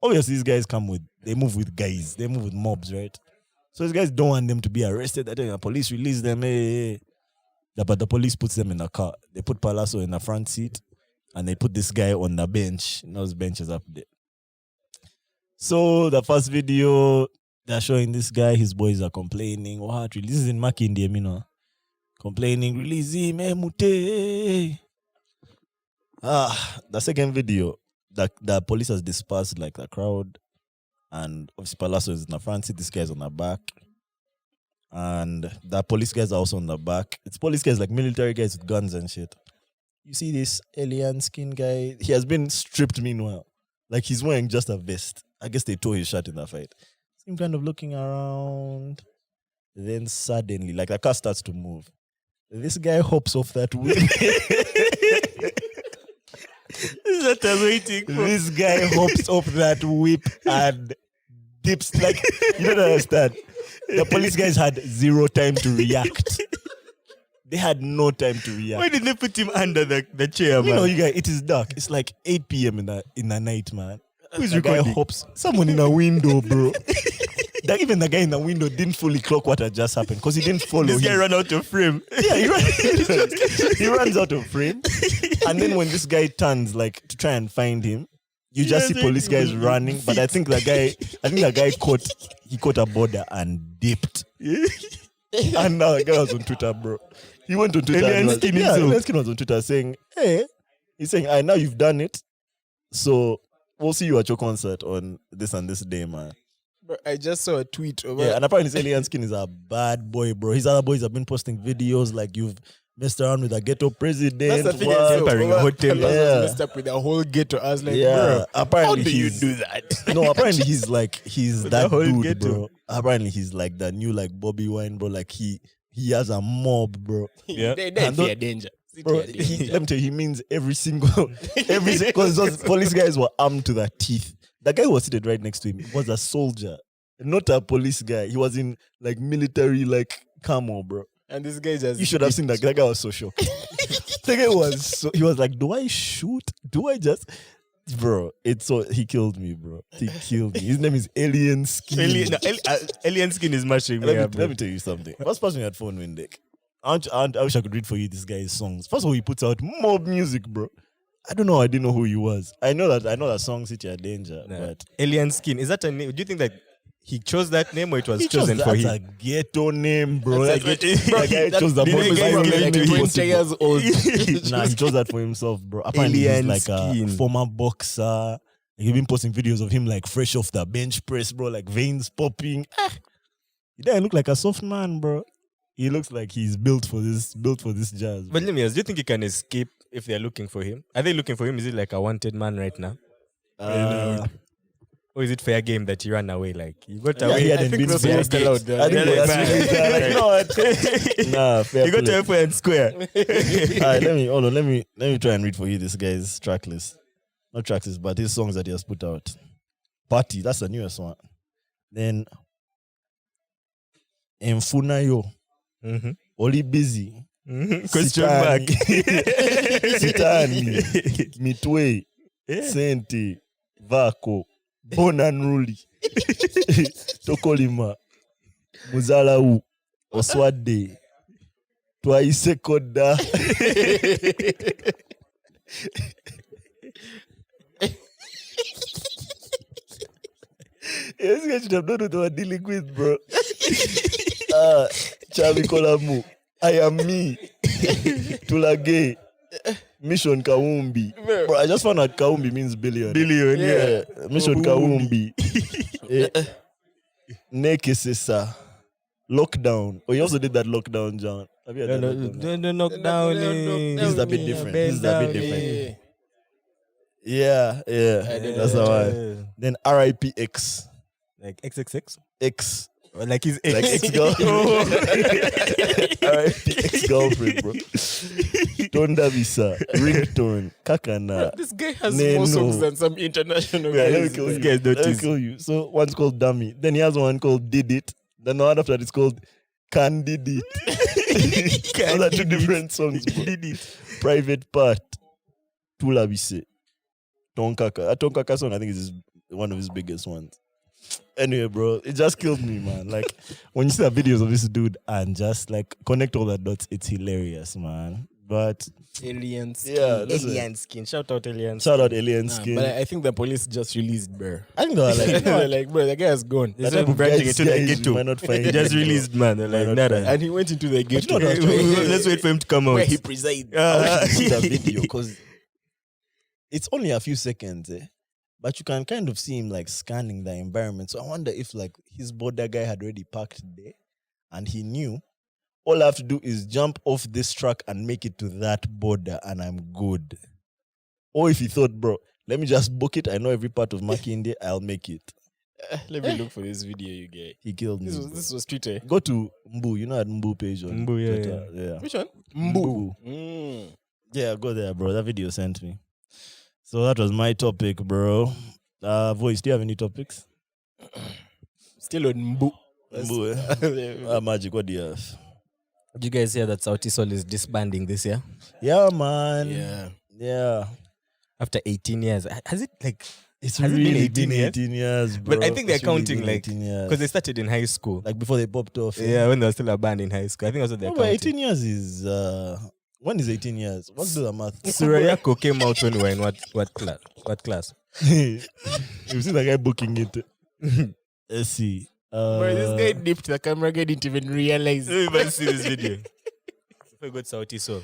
Obviously, these guys they move with guys. They move with mobs, right? So these guys don't want them to be arrested. I think the police release them. Hey. But the police puts them in a car. They put Palazzo in the front seat and they put this guy on the bench. Those benches up there. So the first video, they're showing this guy, his boys are complaining. What? This is in Makindi, you know. Complaining, release him, mute. The second video, the police has dispersed like the crowd. And obviously Palazzo is in the front seat, this guy's on the back. And the police guys are also on the back. It's police guys like military guys with guns and shit. You see this alien skin guy? He has been stripped meanwhile. Like he's wearing just a vest. I guess they tore his shirt in the fight. See him kind of looking around. Then suddenly, like the car starts to move. This guy hops off that whip. That I'm waiting for. This guy hops off that whip and dips. Like, you don't understand. The police guys had zero time to react. They had no time to react. Why did they put him under the chair, man? You know, you guys, it is dark. It's like 8 p.m. in the night, man. Who's The guy recording? hops. Someone in a window, bro. Even the guy in the window didn't fully clock what had just happened because he didn't follow This guy him. ran out of frame. Yeah, he runs out of frame. And then when this guy turns like to try and find him, you just see police guys running. But I think the guy caught a border and dipped. And now the guy was on Twitter, bro. He went on Twitter. Alien Skin himself. Alien Skin was on Twitter saying, hey, he's saying, now you've done it. So we'll see you at your concert on this and this day, man. Bro, I just saw a tweet over. Yeah, and apparently this Alien Skin is a bad boy, bro. His other boys have been posting videos like you've messed around with a ghetto president. That's the thing. what? Tempering a hotel. Yeah. Messed up with the whole ghetto. I was like, Yeah, bro, apparently how do you he's- do that? No, apparently he's With that the whole dude, ghetto. bro. Apparently he's like the new like Bobby Wine, bro. Like he has a mob, bro. Yeah. They And fear danger. Bro, let me tell you, he means every single because those police guys were armed to their teeth. The guy who was seated right next to him was a soldier, not a police guy. He was in like military like camo, bro. And this guy just. You should have seen that. That guy was so shocked. The guy he was like, do I shoot? Do I just? Bro, he killed me, bro. He killed me. His name is Alien Skin. Alien Skin is mashing me Let up, me, bro. let me tell you something. First person had phone Windeck. I wish I could read for you this guy's songs. First of all, he puts out mob music, bro. I don't know. I didn't know who he was. I know that song City of Danger, Nah. but Alien Skin. Is that a name? Do you think that he chose that name or it was he chose chosen for that's him? a ghetto name, bro. That's That a guy ghetto- chose the Did most the guy violent get like name 20 possible. years old. Nah, he chose that for himself, bro. Apparently, he's Alien like a Skin. former boxer. He's been posting videos of him like fresh off the bench press, bro, like veins popping. He doesn't look like a soft man, bro. He looks like he's built for this jazz. But let me ask, do you think he can escape if they're looking for him? Are they looking for him? Is it like a wanted man right now? Or is it fair game that he ran away? Like, he got Yeah, away. he I hadn't think been those fair are still game. out there. I think Yeah, that's like, really fair. Like, you know what? Nah, fair He got play. away fair and square. Alright, let me try and read for you this guy's track list. Not track list, but his songs that he has put out. Party, that's the newest one. Then Mfunayo, Mm-hmm. Oli Busy, Question mark. Sitani, Mitwe, Senti, Vako, Bonanruli, Tokolima, Muzalau, Oswade, Twaise Koda. This guy should have known what they were dealing with, bro. Chavi Kolamu, I am me, Tulage, Mission Kaumbi. Bro, I just found out Kaumbi means billion. Billion, yeah. Mission Kaumbi. Neke Sesa. Lockdown. Oh, you also did that lockdown, John. Have you heard that lockdown? No, knock down. This is a bit different. This is a bit different. Yeah. Yeah. That's the one. Then RIP X. Like XXX? X. Like his Like ex. ex-girlfriend. R.I.P. ex-girlfriend, bro. Tonda visa, ringtone, kakana. This guy has Neno. more songs than some international Yeah, let me guys. kill you. Guys, Let me notice. kill you. So one's called Dummy. Then he has one called Did It. Then the one after that is called Candidate. Those are two different songs, bro. Did it. Private Part. Tula Bise. Tonkaka. That Tonkaka song, I think, is one of his biggest ones. Anyway, bro, it just killed me, man. Like, when you see the videos of this dude and just, like, connect all the dots, it's hilarious, man. But, Aliens. yeah, listen. Alien skin. Shout out Alien. Shout out Alien Nah, Skin. but I think the police just released bro. I think they were like, They're like, bro, the guy is gone. This that type one of branching guys, into the you ghetto. might not find He just him, bro. released, man. They're like, Might not nada. And he went into the gate you know what I was trying- Let's wait for him to come out. where he presides. I wish you could see the video because it's only a few seconds, but you can kind of see him like scanning the environment. So I wonder if like his border guy had already parked there and he knew all I have to do is jump off this truck and make it to that border and I'm good. Or if he thought, bro, let me just book it. I know every part of Makinde, I'll make it. Let me look for this video, you guys. He killed me. This was Twitter. Go to Mbu, you know that Mbu page on Mbu, yeah, Twitter. Yeah. Which one? Mbu. Mm. Yeah, go there, bro. That video sent me. So that was my topic, bro. Voice, do you have any topics? Still on Mbu. Mbu, Magic, what do you have? Did you guys hear that Sauti Sol is disbanding this year? Yeah, man. Yeah. Yeah. After 18 years. Has it like... It's Has it really been 18 been years? 18 years, bro. But I think they're It's really counting been like... 18 years. Because they started in high school. Like before they popped off. Yeah, when they were still a band in high school. I think that's what they're No, but counting. 18 years is... when is 18 years? What's the math? Surayako came out when we were in what class? What class? You see the guy booking it. Let's see. Bro, this guy dipped the camera guy didn't even realize. Let me see this video. If I got Sauti Sol.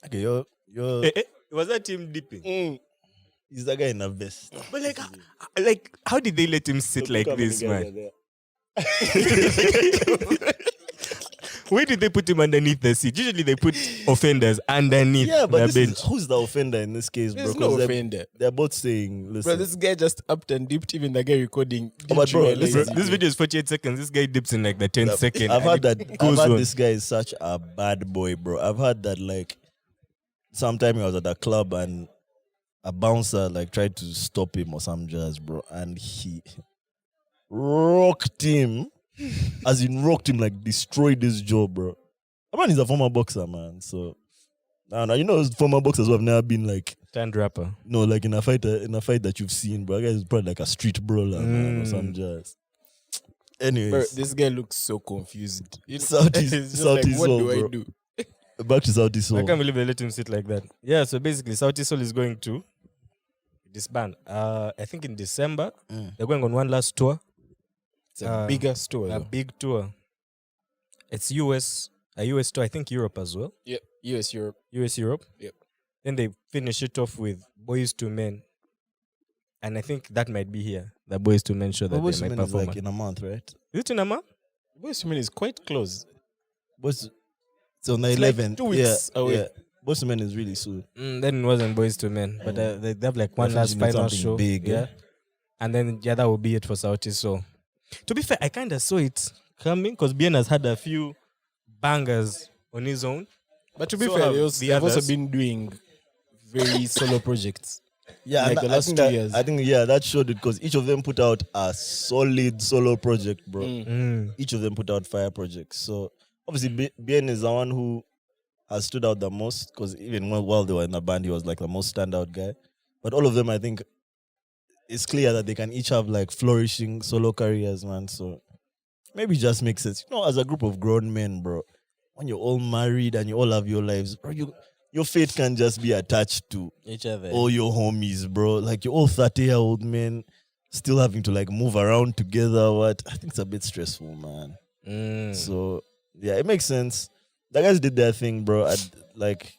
Okay, you're Was that him dipping? he's the guy in a vest. But like, how did they let him sit Look like how many this, guys are man? there. Where did they put him underneath the seat? Usually they put offenders underneath Yeah, but the this bench. is, who's the offender in this case, bro? There's 'Cause no they're, offender. they're both saying, listen. Bro, this guy just upped and dipped. Even the guy recording. Oh, but bro, didn't listen, realize Bro, it. this video is 48 seconds. This guy dips in like the 10th second. I've heard that. I've heard on. this guy is such a bad boy, bro. I've heard that like sometime he was at a club and a bouncer like tried to stop him or some jazz, bro, and he rocked him, as in rocked him, like destroyed his jaw, bro. That man is a former boxer, man. So now you know former boxers who have never been like Stand rapper. no, like in a fight that you've seen, bro. That guy is probably like a street brawler, man, or some jazz. Anyways, Bro, this guy looks so confused. Sauti- It's just Sauti like, what Sol, do I bro. do? back to Sauti I Sol. can't believe they let him sit like that. Yeah, so basically, Sauti Sol is going to disband. I think in December, they're going on one last tour. It's a bigger store. A though. big tour. It's a US tour, I think Europe as well. Yeah, US, Europe. US, Europe. Yep. Then they finish it off with Boys to Men. And I think that might be here. The Boys to Men show that Boys they to might Men is perform. like in a month, right? Is it in a month? Boys to Men is quite close. Boys, it's on the It's like 11th. 2 weeks yeah, away. Yeah. Boys to Men is really soon. Then it wasn't Boys to Men. But they have like one last Definitely final something show. big, yeah. yeah. And then, that will be it for Sauti Sol. To be fair, I kind of saw it coming because Bien has had a few bangers on his own. But to be So fair, have they've also others. been doing very solo projects. Yeah, Like and the last 2 years. I think that showed it because each of them put out a solid solo project, bro. Each of them put out fire projects. So obviously, Bien is the one who has stood out the most because even while they were in the band, he was like the most standout guy. But all of them, I think, it's clear that they can each have like flourishing solo careers, man. So maybe it just makes sense. You know, as a group of grown men, bro, when you're all married and you all have your lives, bro, your fate can just be attached to Each other. all your homies, bro. Like you're all 30-year-old men still having to like move around together. What I think it's a bit stressful, man. So yeah, it makes sense. The guys did their thing, bro. Like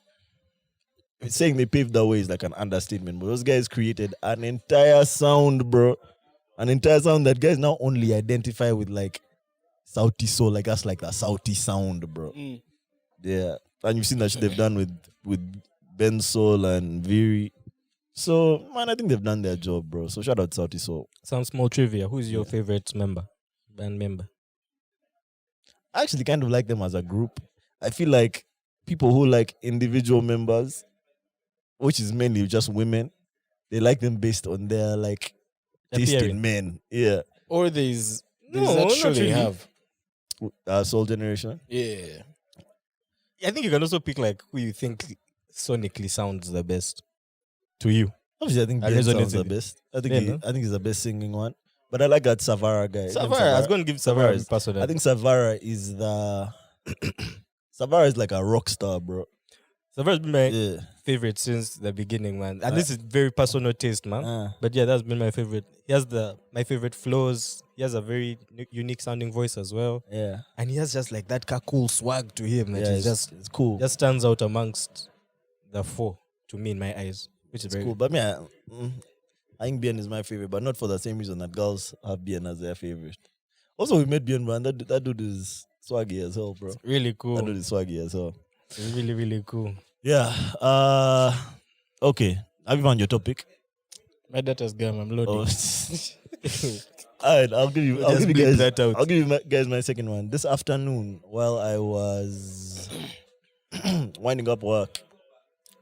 saying they paved the way is like an understatement. But those guys created an entire sound, bro. An entire sound that guys now only identify with like Sauti Sol. Like that's like the Sauti sound, bro. Yeah. And you've seen that shit they've done with Ben Sol and Viri. So, man, I think they've done their job, bro. So, shout out Sauti Sol. Some small trivia. Who's your favorite band member? I actually kind of like them as a group. I feel like people who like individual members, which is mainly just women, they like them based on their like taste Appearance. in men. Yeah. Or there's No, that not show they really. have. Soul Generation. Yeah. I think you can also pick like who you think sonically sounds the best to you. Obviously, I think I Ben resonate sounds the with it. best. I think Yeah, he, no? I think he's the best singing one. But I like that Savara guy. Savara, I was going to give Savara is- personal. I think Savara is Savara is like a rock star, bro. Savara's been my Yeah. favorite since the beginning, man. And this is very personal taste, man. Uh, But yeah, that's been my favorite. He has my favorite flows. He has a very unique sounding voice as well. yeah. And he has just like that cool swag to him that Yeah, is just it's cool. just stands out amongst the four to me in my eyes, which is It's very cool. But me, I think Bien is my favorite, but not for the same reason that girls have Bien as their favorite. Also, we met Bien, man. That dude is swaggy as hell, bro. really That cool. dude is swaggy as hell. It's really, really cool. Yeah. Okay. Have you found your topic? My data's gone. I'm loading. Oh. All right, I'll give you. I'll Just give you bleep guys. that out. I'll give you guys my second one. This afternoon, while I was winding up work,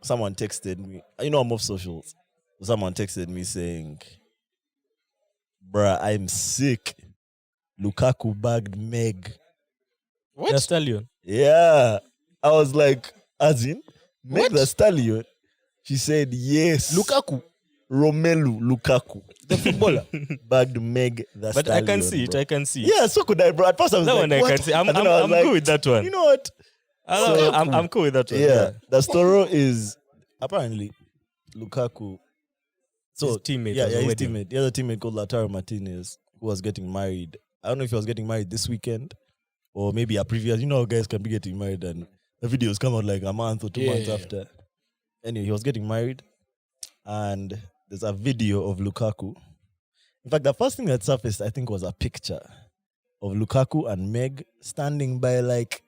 someone texted me. You know, I'm off socials. Someone texted me saying, "Bruh, I'm sick. Lukaku bagged Meg." What? The Stallion. Yeah, I was like, as in Meg What? the Stallion. She said yes. Lukaku. Romelu Lukaku, the footballer, bagged Meg the But Stallion. I can see it. bro. I can see it. Yeah, so could I, bro. At first I was That like, one I what? can see. I'm And then I was like, cool with that one. You know what? I'm cool with that one. Yeah, the story is apparently Lukaku. So His teammate yeah, was yeah, his wedding. teammate. The other teammate called Lautaro Martinez, who was getting married. I don't know if he was getting married this weekend or maybe a previous. You know, how guys can be getting married and the videos come out like a month or 2 months Yeah. after. Anyway, he was getting married, and there's a video of Lukaku. In fact, the first thing that surfaced, I think, was a picture of Lukaku and Meg standing by like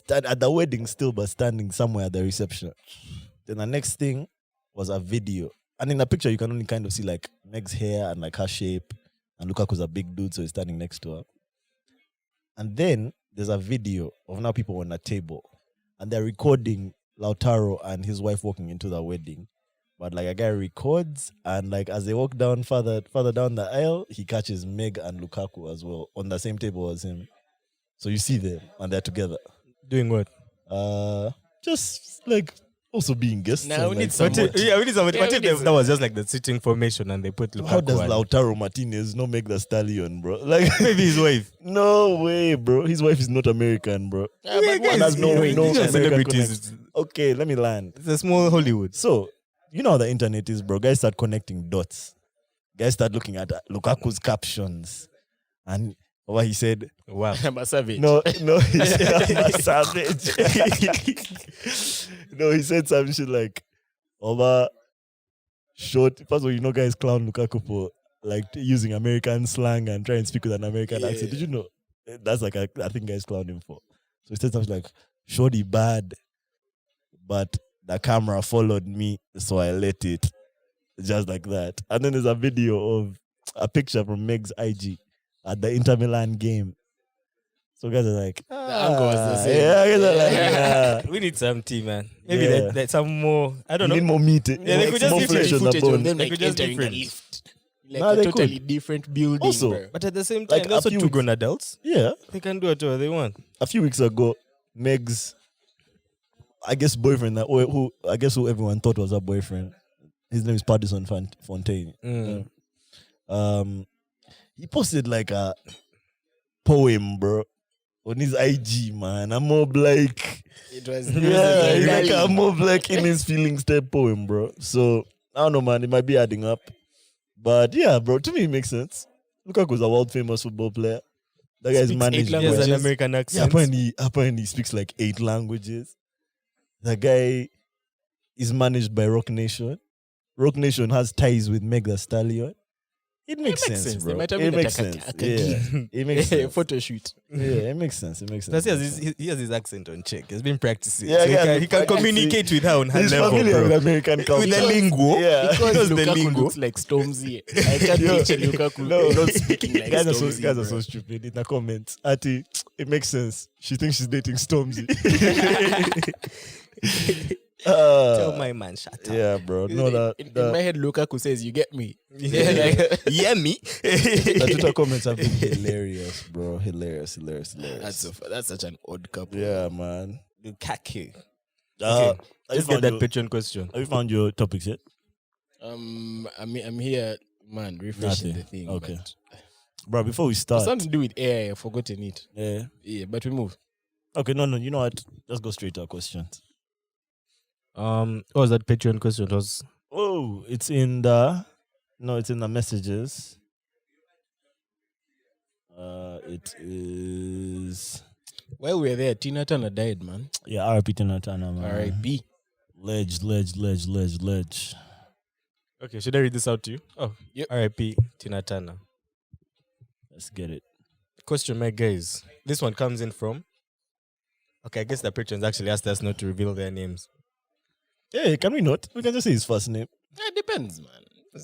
at the wedding still, but standing somewhere at the reception. Then the next thing was a video. And in the picture, you can only kind of see like Meg's hair and like her shape. And Lukaku's a big dude, so he's standing next to her. And then there's a video of now people on a table. And they're recording Lautaro and his wife walking into the wedding. But like a guy records, and like as they walk down further down the aisle, he catches Meg and Lukaku as well on the same table as him. So you see them and they're together. Doing what? Just like also being guests. Now and, we like, need some somewhat- more. Yeah, we need somebody. Yeah, What we if need that was just like the sitting formation and they put Lukaku How does and- Lautaro Martinez not make the Stallion, bro? Like maybe his wife? no way, bro. His wife is not American, bro. Yeah, but And has no These are American celebrities. connection. Okay, let me land. It's a small Hollywood. So, you know how the internet is, bro. Guys start connecting dots. Guys start looking at Lukaku's captions. And what he said, Wow. I'm a savage. no, he said, I'm a savage. No, he said some shit like, over short. First of all, you know, guys clown Lukaku for like using American slang and trying to speak with an American Yeah. accent. Did you know? That's like, I think guys clown him for. So he said something like, shorty bad, but the camera followed me, so I let it. Just like that. And then there's a video of a picture from Meg's IG at the Inter Milan game. So guys are like, angle was the same. Yeah, guys are like, yeah. We need some tea, man. Maybe Yeah. that some more. I don't You know. need more meat. Yeah, they could just more give flesh you on the footage of bone. them They like could just be entering a friends. lift. Like Nah, a they totally different building. Also, bro. But at the same time, Like, they're also a few two weeks- grown adults. Yeah. They can do whatever they want. A few weeks ago, Meg's, I guess, boyfriend, who everyone thought was her boyfriend, his name is Paddison Fontaine. Mm. He posted like a poem, bro, on his IG, man. A mob like, It was yeah, he's like a very- mob like in his feelings type poem, bro. So I don't know, man. It might be adding up, but yeah, bro. To me, it makes sense. Lukaku's a world famous football player. That guy's Speaks managed. 8 He has well. an languages. American Yeah, accent. apparently he speaks like 8 languages. The guy is managed by Rock Nation. Rock Nation has ties with Meg the Stallion. It makes sense, They bro. might have It been makes like sense. a Yeah, it makes sense. photo shoot. Yeah, it makes sense. It makes sense. Plus, he has his accent on check. He's been practicing. Yeah, so yeah, he can communicate with her on her He's level, familiar bro. with American culture. With the lingo. Yeah. He knows the Lukaku lingo. looks like Stormzy. I can't picture Lukaku not speaking like guys Stormzy. guys are bro. so stupid. In the comments, Ati, it makes sense. She thinks she's dating Stormzy. Tell my man, shut up. Yeah, bro. No, in my head, Lukaku says, "You get me." Yeah, me. the Twitter comments have been hilarious, bro. Hilarious. That's such an odd couple. Yeah, man. Lukaku. Have you Let's get found that your- Patreon question. Have you found your topics yet? I'm here, man, refreshing Nothing. the thing. Okay. but Bro, before we it's start. something to do with AI. I've forgotten it. Yeah. Yeah, but we move. Okay, no. You know what? Let's go straight to our questions. What was that Patreon question? It was Oh, it's in the messages. It is While we were there, Tina Turner died, man. yeah, R.I.P. Tina Turner, man. R.I.P. Ledge. okay. Should I read this out to you? Oh, Yep. R.I.P. Tina Turner. Let's get it. Question, my guys. This one comes in from. Okay, I guess the patrons actually asked us not to reveal their names. Hey, can we not? We can just say his first name. It depends, man.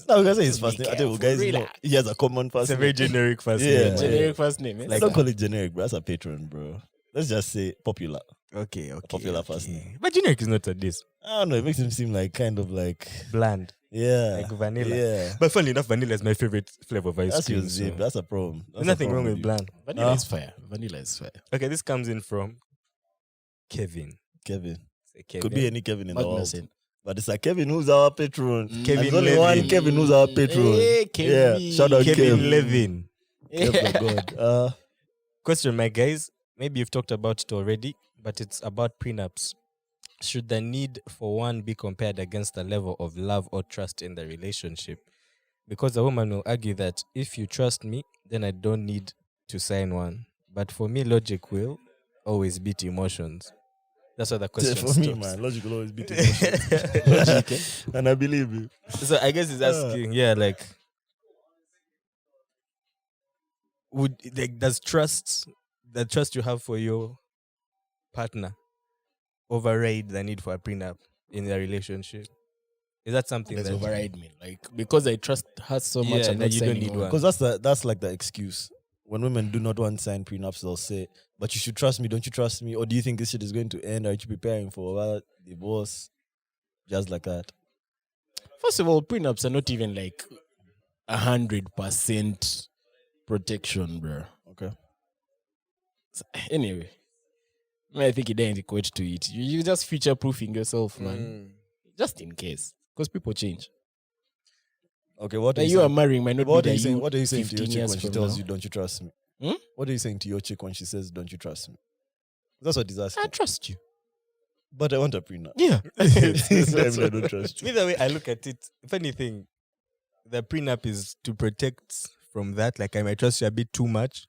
No, we can say his Be first name. I think careful, guys know relax. he has a common first It's a name. very generic first Yeah. name. man. Generic first name. Eh? Like, don't call it generic, bro. That's a patron, bro. Let's just say popular. Okay. Popular first name. But generic is not a this. I don't know. It makes him seem like kind of like Bland. yeah, Like vanilla. Yeah, But funny enough, vanilla is my favorite flavor of ice that's your cream. So. zip. That's a problem. That's There's a nothing problem wrong with you. bland. Vanilla is fire. Okay, this comes in from Kevin. Kevin. Say Kevin. Could be any Kevin in the world. Magnuson. But it's like Kevin who's our patron. Kevin There's only Levin. one Kevin who's our patron. Hey, Kevin. Yeah, shout out Kevin Kev. Levin. Kev, my God. Question, my guys. Maybe you've talked about it already, but it's about prenups. Should the need for one be compared against the level of love or trust in the relationship? Because a woman will argue that if you trust me, then I don't need to sign one. But for me, logic will always beat emotions. That's what the question For me, stops. man, logic will always beat emotions. Logic, and I believe you. So I guess he's asking, like, does the trust you have for your partner override the need for a prenup in the relationship? Is that something That's that override me. Like, because I trust her so much, Yeah, I'm that not you don't signing need on. one. Because that's like the excuse. When women do not want to sign prenups, they'll say, but you should trust me, don't you trust me? Or do you think this shit is going to end? Are you preparing for a divorce? Just like that. First of all, prenups are not even like 100% protection, bro. Okay. So, anyway, I think it didn't equate to it. You're just future proofing yourself, man. Just in case. Because people change. Okay, what are Like you you are saying? marrying might not What be are you that saying? you What are you saying to your 15 chick years when she from tells now. you, don't you trust me? Hmm? What are you saying to your chick when she says, don't you trust me? That's what he's asking. I trust you. But I want a prenup. Yeah. I don't trust you. Either way, I look at it. If anything, the prenup is to protect from that. Like I might trust you a bit too much,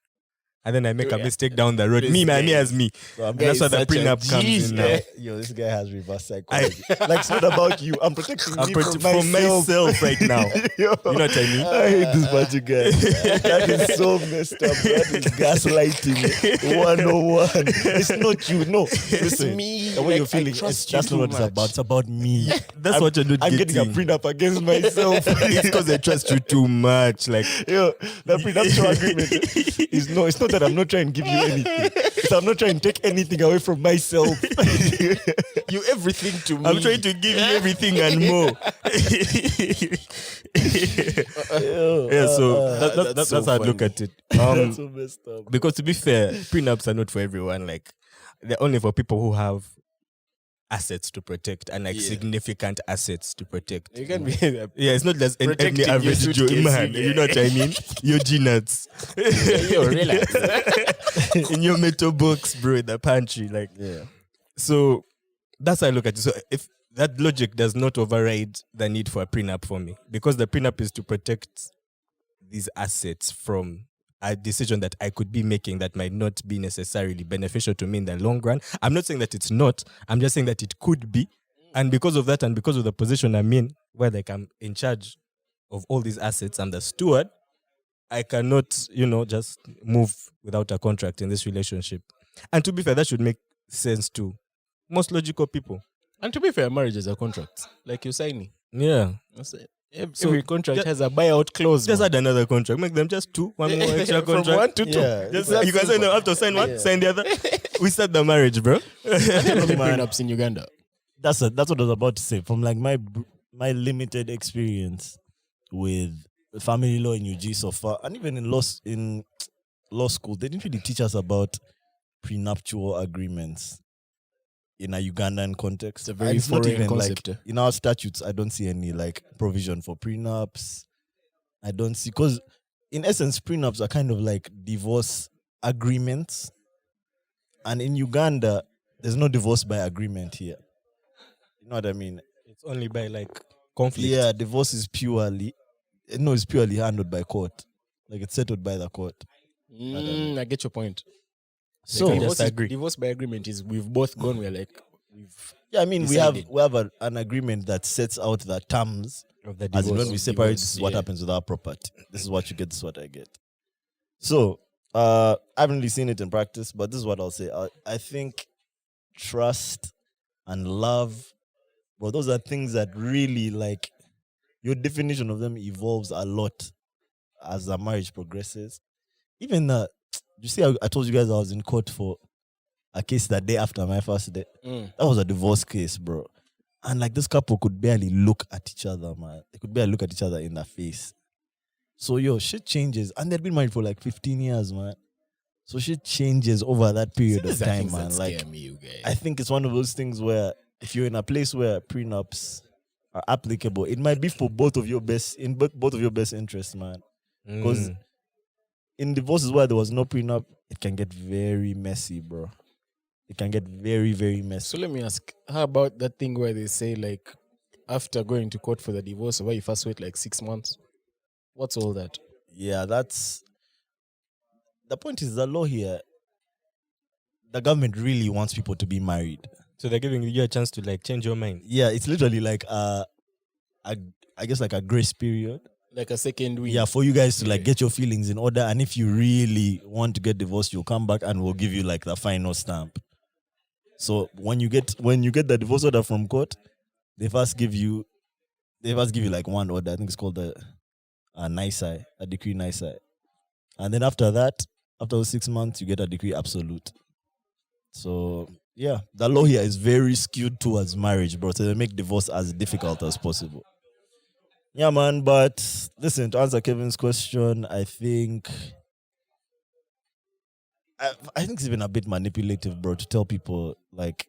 and then I make a Yeah. mistake down the road. This Me guy as me. So I'm And that's why the such a prenup comes G, in now. yeah. Yo, this guy has reverse psychology. Like, it's not about you. I'm protecting I'm me from from myself. myself right now. Yo, You know what I mean? I hate this bunch of guys. That is so messed up. That is gaslighting 101. It's not you. No. Listen, me. the way Like, you're I feeling, trust that's you not what too it's much. about. It's about me. That's what you're not I'm getting. getting a prenup against myself. It's because I trust you too much. Like Yo, the prenuptial agreement is no. It's not that I'm not trying to give you anything. It's I'm not trying to take anything away from myself. You everything to me. I'm trying to give you everything and more. Yeah, so that's so how I look funny. at it. That's so messed up. Because to be fair, prenups are not for everyone. Like they're only for people who have assets to protect and like Yeah. significant assets to protect. You can be Yeah, it's not just any Protecting your average Joe suitcase, man. yeah. You know what I mean? Your G-nuts. yo, relax. In your metal box, bro, in the pantry. Like, Yeah. so that's how I look at it. So if that logic does not override the need for a prenup for me, because the prenup is to protect these assets from a decision that I could be making that might not be necessarily beneficial to me in the long run. I'm not saying that it's not. I'm just saying that it could be. And because of that and because of the position I'm in, where like I'm in charge of all these assets, I'm the steward, I cannot, just move without a contract in this relationship. And to be fair, that should make sense to most logical people. And to be fair, marriage is a contract. Like you're signing. Yeah. That's it. Every So contract ju- has a buyout clause. Just man. add another contract. Make them just two. One more extra From contract. 1 to 2. Yeah. Just, That's you can sign them, have to sign one, Yeah. sign the other. We start the marriage, bro. Have you ever been Man. prenups in Uganda? That's what I was about to say. From like my limited experience with family law in UG so far, and even in law school, they didn't really teach us about prenuptial agreements in a Ugandan context. It's a very And it's not foreign even concept. like in our statutes. I don't see any like provision for prenups. I don't see, because in essence, prenups are kind of like divorce agreements, and in Uganda, there's no divorce by agreement here. You know what I mean? It's only by like conflict. Yeah, divorce is purely handled by court. Like it's settled by the court. I get your point. So Like, divorce, just agree. divorce by agreement is we've both gone. We're like yeah, I mean decided. we have an agreement that sets out the terms. Of the As in divorce. when we separate, divorce, this is what yeah. happens with our property. This is what you get, this is what I get. So I haven't really seen it in practice, but this is what I'll say. I think trust and love, well, those are things that really like your definition of them evolves a lot as the marriage progresses. Even you see, I told you guys I was in court for a case that day after my first day. That was a divorce case, bro. And like this couple could barely look at each other, man. They could barely look at each other in the face. So shit changes. And they'd been married for like 15 years, man. So shit changes over that period of time, man. Like scare me, you guys. I think it's one of those things where if you're in a place where prenups are applicable, it might be for both of your best interests, man. Because in divorces where there was no prenup, it can get very messy, bro. It can get very, very messy. So let me ask, how about that thing where they say like after going to court for the divorce, where you first wait like 6 months? What's all that? Yeah, that's the point. Is the law here? The government really wants people to be married. So they're giving you a chance to like change your mind. Yeah, it's literally like I guess like a grace period. Like a second week. Yeah, for you guys to like get your feelings in order, and if you really want to get divorced, you'll come back and we'll give you like the final stamp. So when you get the divorce order from court, they first give you like one order. I think it's called a decree nisi. And then after that, after those 6 months, you get a decree absolute. So yeah, the law here is very skewed towards marriage, bro. So they make divorce as difficult as possible. Yeah, man. But listen, to answer Kevin's question, I think it's been a bit manipulative, bro, to tell people like,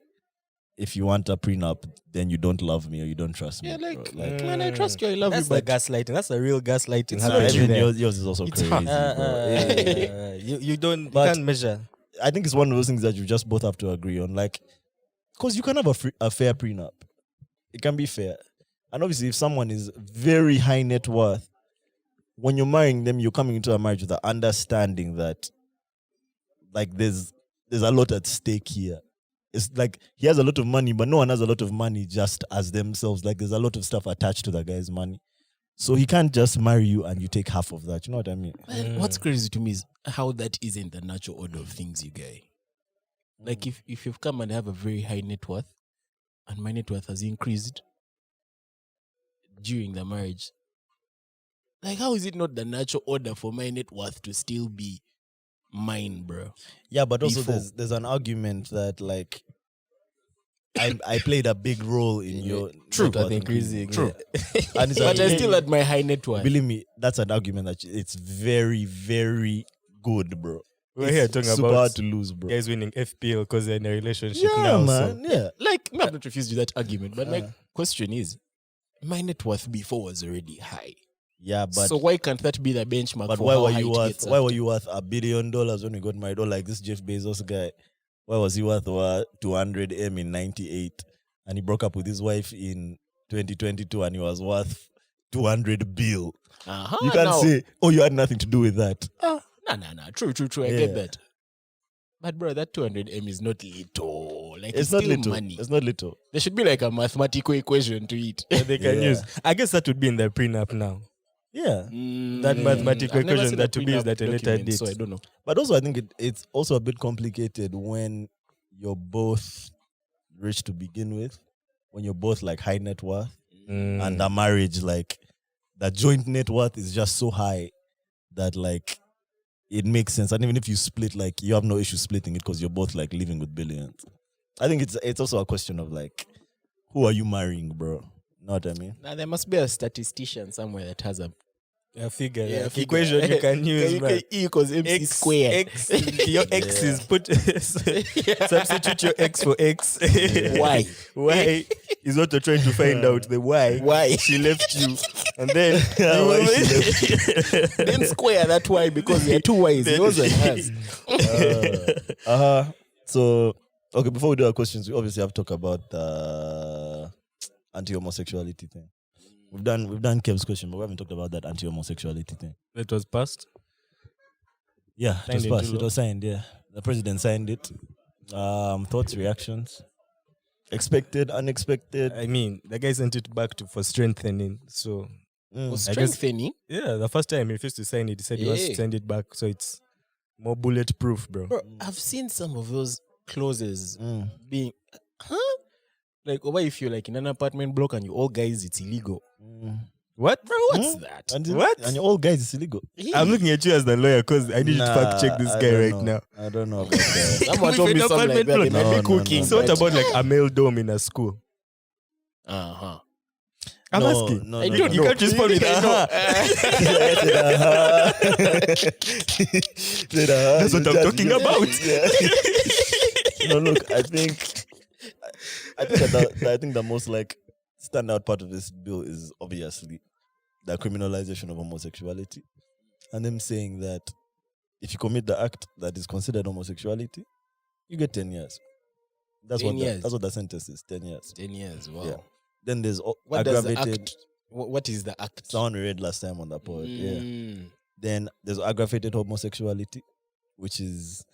if you want a prenup, then you don't love me or you don't trust me. Yeah, bro. like man, I trust you, I love That's you, the but gaslighting. That's a real gaslighting. It's happening not even there. yours is also It's crazy, hard. bro. Yeah. You don't. But- you can't measure. I think it's one of those things that you just both have to agree on. Like, because you can have a fair prenup. It can be fair. And obviously, if someone is very high net worth, when you're marrying them, you're coming into a marriage with the understanding that, like, there's a lot at stake here. It's like he has a lot of money, but no one has a lot of money just as themselves. Like, there's a lot of stuff attached to the guy's money. So he can't just marry you and you take half of that. You know what I mean? man, what's crazy to me is how that isn't the natural order of things, you guys. Like if you've come and have a very high net worth, and my net worth has increased during the marriage, like how is it not the natural order for my net worth to still be mine, bro? Yeah, but also Before. there's an argument that like I played a big role in your True. net worth I think increasing. increasing. Yeah. And it's But I a- still at my high net worth. believe me, that's an argument that it's very, very good, bro. We're It's here talking super about hard to lose, bro. guys winning FPL because they're in a relationship Yeah, now. man. Yeah. Like, me, I've not refused you that argument, but my question is, my net worth before was already high. Yeah, but So why can't that be the benchmark but for why how were high you it worth gets why up were to? you worth $1 billion when we got married? Or like this Jeff Bezos guy, why was he worth 200M in 98? And he broke up with his wife in 2022 and he was worth 200 bill. Uh-huh, You can't now- say, oh, you had nothing to do with that. Nah. True. I Yeah. get that. But bro, that 200M is not little. Like It's not still little. money. It's not little. There should be like a mathematical equation to it. They can Yeah. use. I guess that would be in the prenup now. Yeah. That mathematical I've never equation seen that to be is prenup that a later document, date. so I don't know. But also, I think it's also a bit complicated when you're both rich to begin with, when you're both like high net worth, and the marriage, like, the joint net worth is just so high that, like, it makes sense. And even if you split, like, you have no issue splitting it because you're both like living with billions. I think it's also a question of like, who are you marrying, bro? Know what I mean? Now there must be a statistician somewhere that has a figure. Yeah, Like, figure. equation you can use, man. E equals MC squared. Your X Yeah. is put. Substitute your X for X. Why? Y is what you're trying to find out. The Y. Why? She left you, and then Why she left Then square that Y because there are two Y's. Yours and hers. So, okay, before we do our questions, we obviously have to talk about the anti-homosexuality thing. We've done Kev's question, but we haven't talked about that anti-homosexuality thing. It was passed. Yeah, it was Signed passed. into It law. was signed. Yeah, the president signed it. Thoughts, reactions, expected, unexpected. I mean, the guy sent it back for strengthening. So Was I guess- strengthening. yeah, the first time he refused to sign it, he said he wants to Yeah. send it back, so it's more bulletproof, bro. Bro, I've seen some of those clauses Mm. being, like, what if you're like in an apartment block and you all guys, it's illegal. Mm. What? Bro, what's Hmm? that? And What? And you're all guys, it's illegal. I'm looking at you as the lawyer because I need you to fact check this I guy don't right know. now. I don't know about that. Someone told me With an something like that. They apartment might block. be No, cooking. no, So what but- about like a male dome in a school? Uh-huh. I'm No, asking. no, I no, don't no. You can't respond with know. That's what I'm talking about. No, look, I think the most like standout part of this bill is obviously the criminalization of homosexuality, and them saying that if you commit the act that is considered homosexuality, you get 10 years. That's 10 years. that's what the sentence is. 10 years. 10 years. Wow. Yeah. Then there's What does the aggravated. act? What is the act? Someone we read last time on the pod. Yeah. Mm. Then there's aggravated homosexuality, which is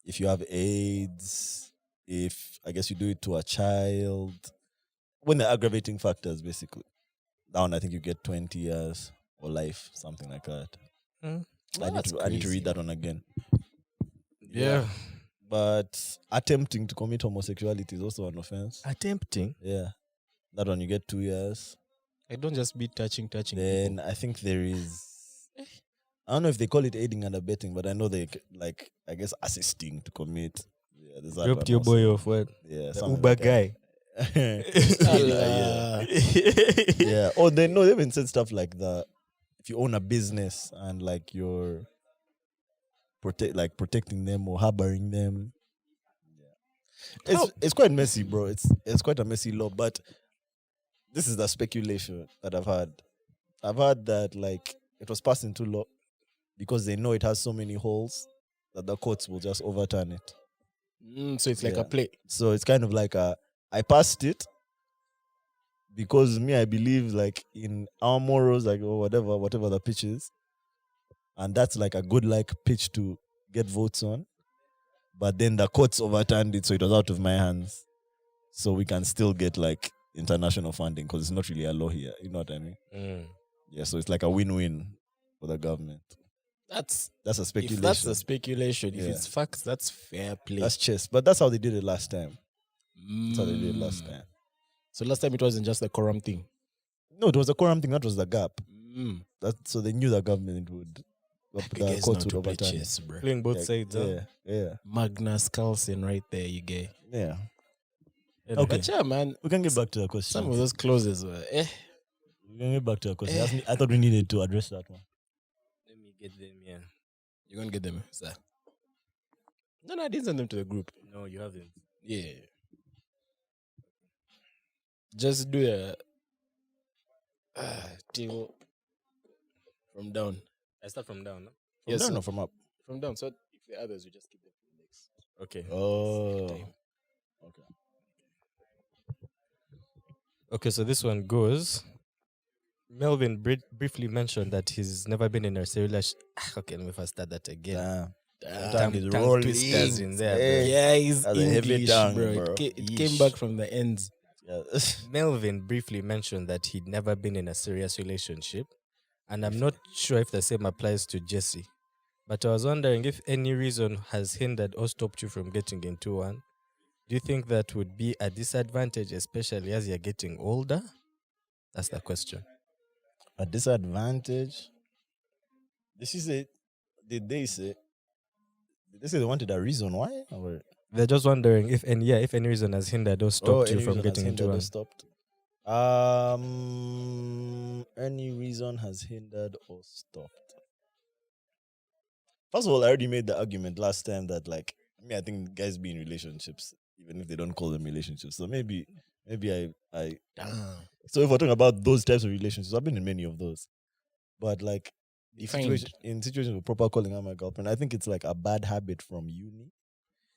if you have AIDS, if I guess you do it to a child. When the aggravating factors, basically. That one I think you get 20 years or life, something like that. Hmm. I need to crazy. read that one again. Yeah. But attempting to commit homosexuality is also an offense. Attempting. Yeah. That one you get 2 years. I don't just be touching. Then I think there is. I don't know if they call it aiding and abetting, but I know they like I guess assisting to commit. Yeah, there's that Dropped one your also. boy off what? Yeah, The something Uber like that. guy. yeah. Yeah. Oh, they even said stuff like that. If you own a business and like you're protecting them or harboring them. Yeah. It's quite messy, bro. It's quite a messy law, but this is the speculation that I've had. I've heard that like it was passed into law because they know it has so many holes that the courts will just overturn it. So it's like Yeah. a play. So it's kind of like I passed it because I believe like in our morals, like or whatever the pitch is, and that's like a good like pitch to get votes on. But then the courts overturned it, so it was out of my hands. So we can still get like international funding because it's not really a law here. You know what I mean? Yeah. So it's like a win-win for the government. That's That's a if speculation. that's a speculation. If Yeah. it's facts, that's fair play. That's chess, but that's how they did it last time. That's how they did it last time. So last time it wasn't just the quorum thing. No, it was the quorum thing. That was the gap. Mm. So they knew the government would, The the guys know courts would to play overturn. chess, bro. Playing both Yeah, sides. Huh? yeah. Magnus Carlsen right there, you get. Yeah. Yeah, Okay. But yeah, man, We can get back to the question. some of those clauses were We can get back to the question. I thought we needed to address that one. Let me get them. Yeah. You're gonna get them, sir. No, I didn't send them to the group. No, you haven't. Yeah. Just do a till from down. I start from down. No? Yes, sir. No, from up. From down. So if the others, we just keep them for the next Okay. Oh. time. Okay, so this one goes. Melvin briefly mentioned that he's never been in a serious. Okay, let me first start that again. Damn. Tongue is tongue rolling. twisters in there, Hey. Yeah, he's That's a heavy English, tongue, bro. bro. It came Yeesh. back from the ends. Yeah. Melvin briefly mentioned that he'd never been in a serious relationship, And I'm not sure if the same applies to Jesse. But I was wondering if any reason has hindered or stopped you from getting into one. Do you think that would be a disadvantage, especially as you're getting older? That's the question. A disadvantage? This is it. Did they say they wanted a reason why? Or They're just wondering if any reason has hindered or stopped you any from reason has getting into hindered or one. stopped? Any reason has hindered or stopped? First of all, I already made the argument last time that I think guys be in relationships, even if they don't call them relationships. So maybe I so if we're talking about those types of relationships, I've been in many of those. But in situations with proper calling her my girlfriend, I think it's like a bad habit from uni.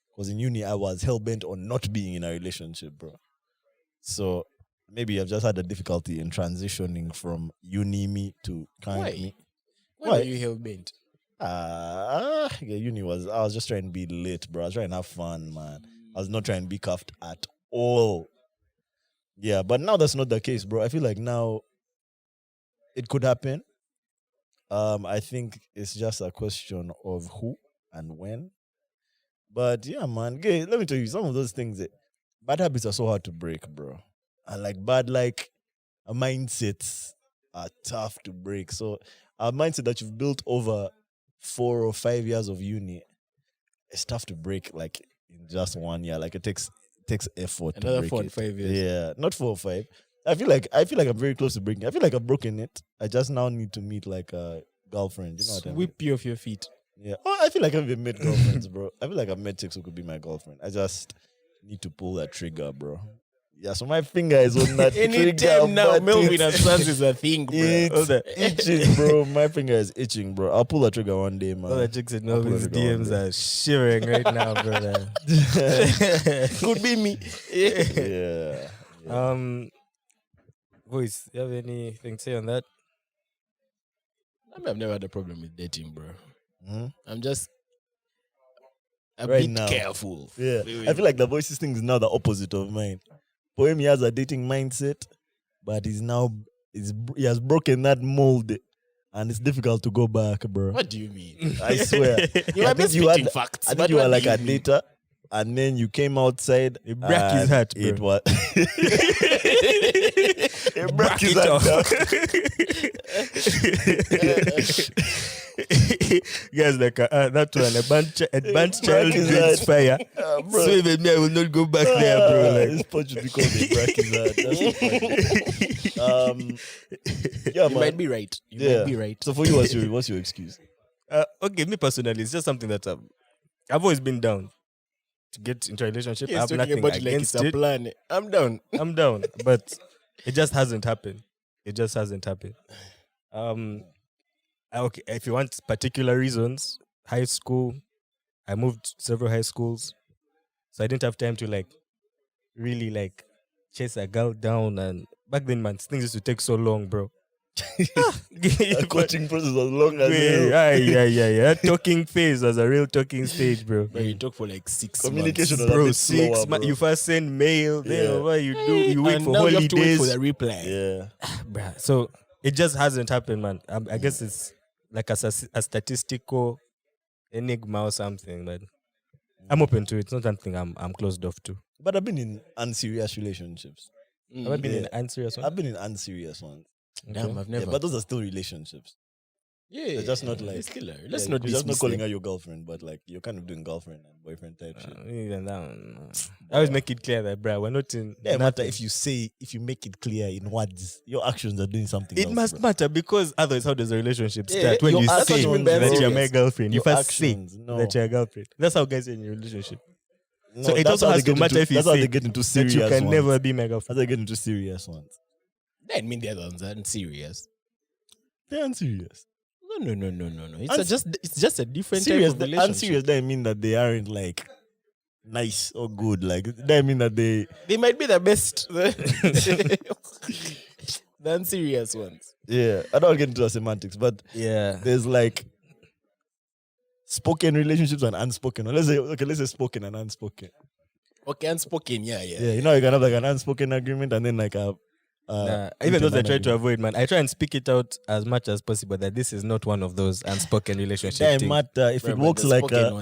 Because in uni I was hell bent on not being in a relationship, bro. So maybe I've just had a difficulty in transitioning from uni me to current me. Why are you hell bent? Uni I was just trying to be lit, bro. I was trying to have fun, man. I was not trying to be cuffed at all. Yeah, but now that's not the case, bro. I feel like now it could happen. I think it's just a question of who and when. But yeah, man, let me tell you, some of those things, bad habits are so hard to break, bro. And bad mindsets are tough to break. So a mindset that you've built over 4 or 5 years of uni, it's tough to break in just 1 year. It takes effort to Another break 4 it. and 5 years. Yeah, not 4 or 5. I feel like I'm very close to breaking. I feel like I've broken it. I just now need to meet a girlfriend. You know what I mean? Sweep you off your feet. Yeah. Oh, I feel like I've even met girlfriends, bro. I feel like I've met chicks who could be my girlfriend. I just need to pull that trigger, bro. Yeah, so my finger is on that trigger. Anytime now, but Melvin it's- and Sons is a thing, bro. It's itching, bro. My finger is itching, bro. I'll pull the trigger one day, man. All the chicks in I'll pull Melvin's it on DMs there. are shivering right now, brother. Could be me. Yeah. Voice, you have anything to say on that? I've never had a problem with dating, bro. Hmm? I'm just a Right bit now. careful. Yeah. I feel like the voices thing is now the opposite of mine. Poem, he has a dating mindset, but he has broken that mold, and it's difficult to go back, bro. What do you mean? I swear. You I are think just you had- spitting facts. I think but you were what like do a you mean? dater, and then you came outside. It broke his and heart, bro. It was. It broke Brack his it heart. off. Guys, that one, a burnt child his drinks heart. fire. Bro. So even me, I will not go back there, bro. This pod should be called a brack his heart. Yeah, You man. might be right. You Yeah. might be right. So for you, what's your excuse? Okay, me personally, it's just something that I've always been down to get into a relationship. I He's have talking nothing about it like against it's a it. plan. I'm down. I'm down, but it just hasn't happened. It just hasn't happened. Okay, if you want particular reasons, high school, I moved several high schools, so I didn't have time to really chase a girl down. And back then, man, things used to take so long, bro. The coaching process was long as hell. Yeah. That talking phase was a real talking stage, bro. Bro, you talk for like 6 Communication months. was a Bro, bit 6 slower, months. bro. You first send mail, then Yeah. what you do, you wait And for now you have to wait holidays. for the reply. Yeah. Bruh. So it just hasn't happened, man. I guess it's like a statistical enigma or something, but I'm open to it. It's not something I'm closed off to. But I've been in unserious relationships. Mm. Have I been Yeah. in unserious one? I've been in unserious ones. Damn, I've never. Yeah, but those are still relationships. yeah, they're just not like- Let's kill her. Let's Yeah, not you're just not dismiss calling them. her your girlfriend, but you're kind of doing girlfriend and boyfriend type shit. Even that one, I always make it clear that, bruh, we're not in. Yeah, matter nothing. if you make it clear in words, your actions are doing something It else, must bro. matter, because otherwise, how does a relationship Yeah, start? When your you actions, say bro. that you're my Serious. girlfriend, you Your first say actions, no. that you're a girlfriend. That's how guys are in your relationship. No, So it that's also how has they to get matter into- if you that's how say they get into that serious you can ones. never be my That's girlfriend. how they get into serious ones. That mean the other ones aren't serious. They're unserious. No. It's just a different Serious, type of the relationship. unserious doesn't mean that they aren't nice or good. That mean that they They might be the best. The unserious ones. yeah. I don't get into the semantics, but Yeah. there's spoken relationships and unspoken. Or let's say spoken and unspoken. Okay, unspoken. Yeah. Yeah, you know you can have an unspoken agreement and then a Even those I try management. to avoid, man. I try and speak it out as much as possible that this is not one of those unspoken relationship Damn, things. matter if it works like the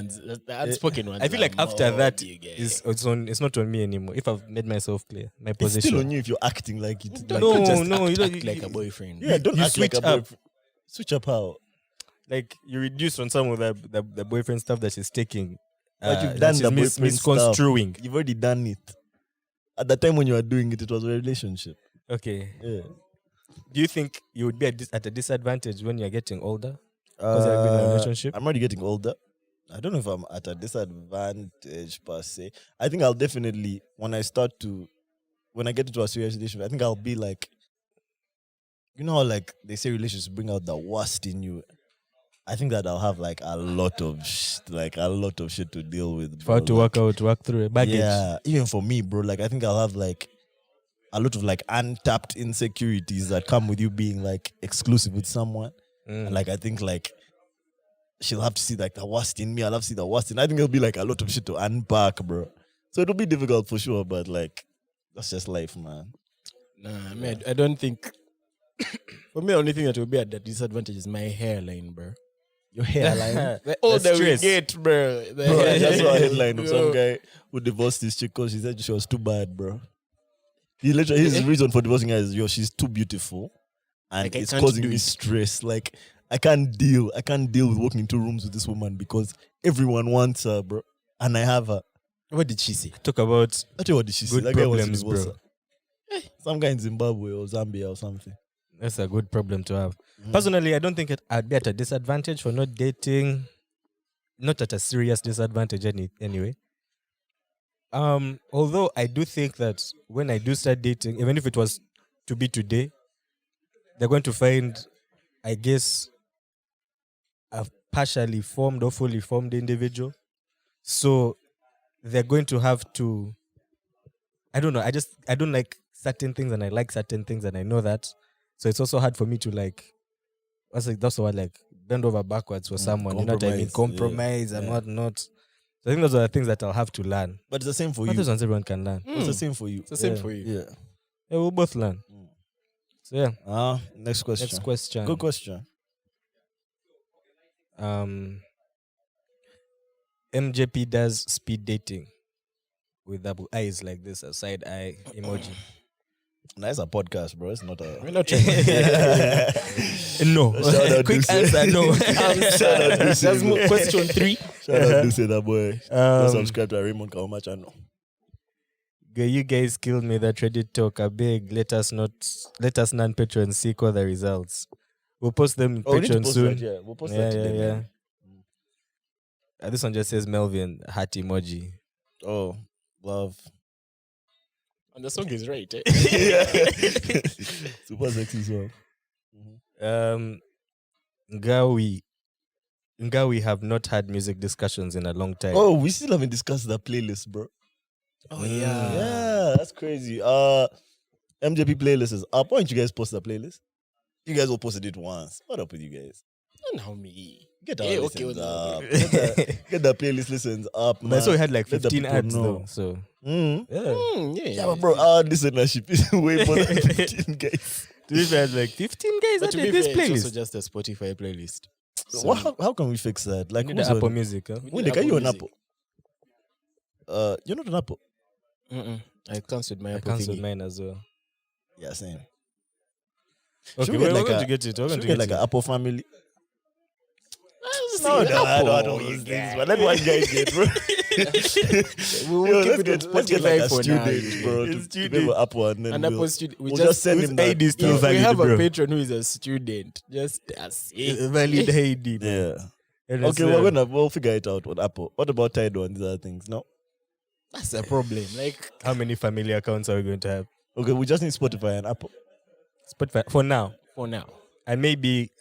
unspoken ones. I feel like after that you get. it's not on me anymore. If I've made myself clear, my it's position. still on you if you're acting like it. Like, No, just no, act, you don't- act like a boyfriend. yeah, don't you act like switch a up. boyfriend. Switch up how? Like you reduce on some of the boyfriend stuff that she's taking. But you've that done she's the boyfriend misconstruing. You've already done it. At the time when you were doing it, it was a relationship. Okay. Yeah. Do you think you would be at a disadvantage when you're getting older? Because I've been in a relationship? I'm already getting older. I don't know if I'm at a disadvantage per se. I think I'll definitely, when I get into a serious relationship, I think I'll be like, you know how like they say relationships bring out the worst in you. I think that I'll have like a lot of shit to deal with. For how to work through a baggage. Yeah, even for me, bro. Like I think I'll have like a lot of like untapped insecurities that come with you being like exclusive with someone. And like I think like she'll have to see like the worst in me. I'll have to see the worst in. I think it'll be like a lot of shit to unpack, bro. So it'll be difficult for sure, but like that's just life, man. Nah, man, I don't think. For me, the only thing that will be at that disadvantage is my hairline, bro. Your hairline. The older we stress. get, bro. The Bro, I just saw a hairline. headline of some guy who divorced his chick because she said she was too bad, bro. His reason for divorcing her is, she's too beautiful and Like, I it's can't causing do me it. stress. Like, I can't deal with walking into rooms with this woman because everyone wants her, bro. And I have her. What did she say? Talk about I tell you what did she say? good That guy wants to problems, divorce bro. her. Some guy in Zimbabwe or Zambia or something. That's a good problem to have. Personally, I don't think I'd be at a disadvantage for not dating. Not at a serious disadvantage anyway. Although I do think that when I do start dating, even if it was to be today, they're going to find, I guess, a partially formed or fully formed individual. So they're going to have to, I don't know, I don't like certain things and I like certain things and I know that. So it's also hard for me to like, that's what like bend over backwards for someone. You know what I mean? Compromise and whatnot. So I think those are the things that I'll have to learn. But it's the same for But you. those ones everyone can learn. It's the same for you. It's the same for you. Yeah. Yeah, we'll both learn. So yeah. Next question. Next question. Good question. MJP does speed dating with double eyes like this, a side eye emoji. Nice a podcast, bro. It's not a. We're not trying. No. Shout out Quick Duce. answer, no. Shout out Duce, That's bro. question 3. Shout out to say that boy. Go subscribe to Raymond Kauma channel. You guys killed me that Reddit talk. A big. Let us non-patrons seek all the results. We'll post them in We need to Patreon post soon. that, yeah. We'll post that today. Man. This one just says Melvin heart emoji. Oh, love. And the song is right, eh? Super sexy song. Ngawi have not had music discussions in a long time. Oh, we still haven't discussed the playlist, bro. Oh, Yeah, that's crazy. MJP playlist is up. Why don't you guys post the playlist? You guys all posted it once. What up with you guys? Don't know me. Get our Yeah, listens okay, up. okay. Get the playlist listens up, man. But I saw we had like Let the 15 people ads know. though. So Mm. yeah. Yeah, but bro, our listenership is way more than 15 guys. To be fair, like 15 guys But to at be this fair, it's also playlist. just a Spotify playlist. So how can we fix that? Like, Need who's the Apple on? Music, huh? We When need are you on Music. Apple? You're not on Apple. I cancelled my I Apple cancelled thingy. mine as well. Yeah, same. Okay, Should we we're get like going a- to get it. We're going Should to we get get like it. an Apple family? No, I don't know those things, but let one guy get, bro. We'll Yo, keep it on let's get like Spotify a for now. student, bro. It's To give him Apple and then And we'll, Apple student, we'll just send him that. ID still If we valid, have bro. a patron who is a student, just as Valid ID. Yeah. And it's, Okay, we'll figure it out on Apple. What about Tidal and these other things? No. That's a problem. Like, How many family accounts are we going to have? Okay, we just need Spotify and Apple. Spotify for now. for now. And maybe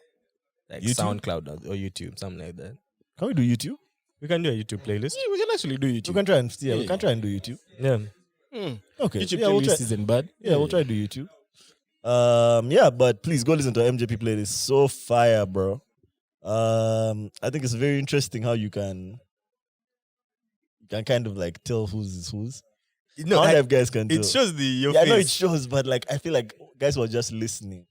like YouTube? SoundCloud or YouTube, something like that. Can we do YouTube? We can do a YouTube playlist. Yeah, we can actually do We YouTube. can try and we Yeah. can try and do YouTube. Yeah. Okay. YouTube yeah, we'll playlist try. isn't bad. Yeah, we'll try to do YouTube. Yeah, but please go listen to our MJP playlist. So fire, bro. I think it's very interesting how you can kind of like tell who's is who's. I wonder if guys can do It shows your Yeah, I face. know it shows, but like I feel like guys were just listening.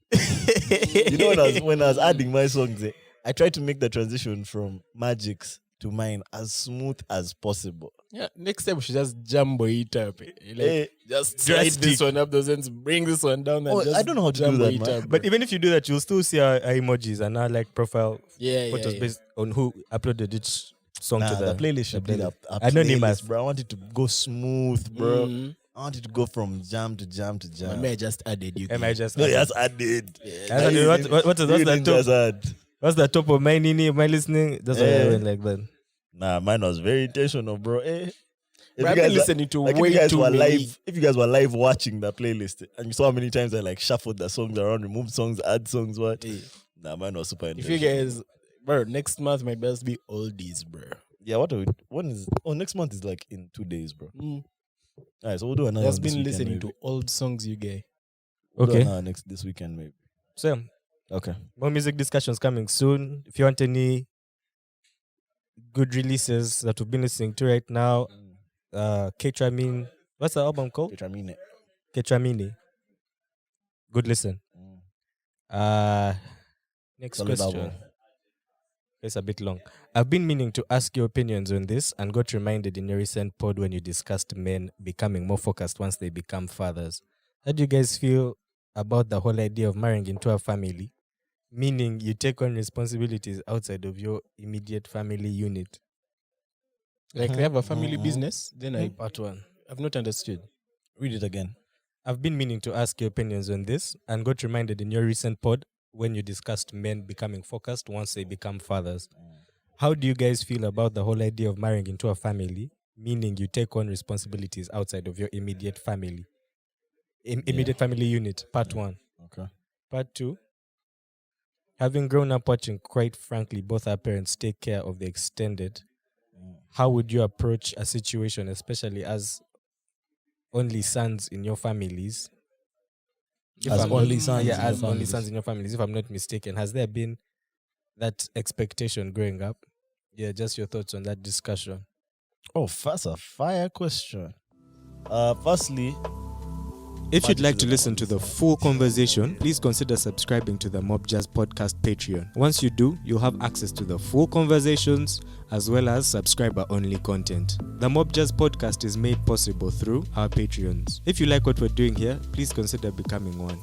You know, when I was adding my songs, I tried to make the transition from Magic's to mine as smooth as possible. Yeah, next time we should just jumbo it up. Just slide drastic. this one up those ends, bring this one down, and just I don't know how to do jumbo that, it man. up. But even if you do that, you'll still see our emojis and our like profile photos based on who uploaded each song to the playlist should be playlist. a Anonymous. playlist, bro. I want it to go smooth, bro. Mhm. I want it to go from jam to jam to jam. I just added you. Am I just No, yes, I did. what's the top? What's the top of my nini? Am I listening? That's why I went like that. Nah, mine was very intentional, bro. If I've been listening to like way if you guys too were many. live, if you guys were live watching the playlist and you saw how many times I like shuffled the songs around, removed songs, add songs, what? Nah, mine was super If intentional. you guys, bro, next month might best be oldies, bro. Yeah, what are we? When is? Oh, next month is like in 2 days, bro. All right, so we'll do another. Just one this been weekend, listening maybe. to old songs, you guys. We'll do Okay. another this weekend, maybe. So Okay. more music discussions coming soon. If you want any good releases that we've been listening to right now, Ketramine. What's the album called? Which I mean it. Ketramine. Good listen. Next Solid question. album. It's a bit long. I've been meaning to ask your opinions on this and got reminded in your recent pod when you discussed men becoming more focused once they become fathers. How do you guys feel about the whole idea of marrying into a family? Meaning you take on responsibilities outside of your immediate family unit. Like they have a family business. Then Part 1. I've not understood. Read it again. I've been meaning to ask your opinions on this and got reminded in your recent pod when you discussed men becoming focused once they become fathers. How do you guys feel about the whole idea of marrying into a family, meaning you take on responsibilities outside of your immediate family? Immediate family unit, part 1. Okay. Part 2, having grown up watching, quite frankly, both our parents take care of the extended, how would you approach a situation, especially as only sons in your families? As only sons Yeah, in your as only families. sons in your families, if I'm not mistaken. Has there been that expectation growing up? Yeah, just your thoughts on that discussion. Oh, that's a fire question. Firstly, If you'd like to listen to the full conversation, please consider subscribing to the Mob Jazz Podcast Patreon. Once you do, you'll have access to the full conversations as well as subscriber-only content. The Mob Jazz Podcast is made possible through our Patreons. If you like what we're doing here, please consider becoming one.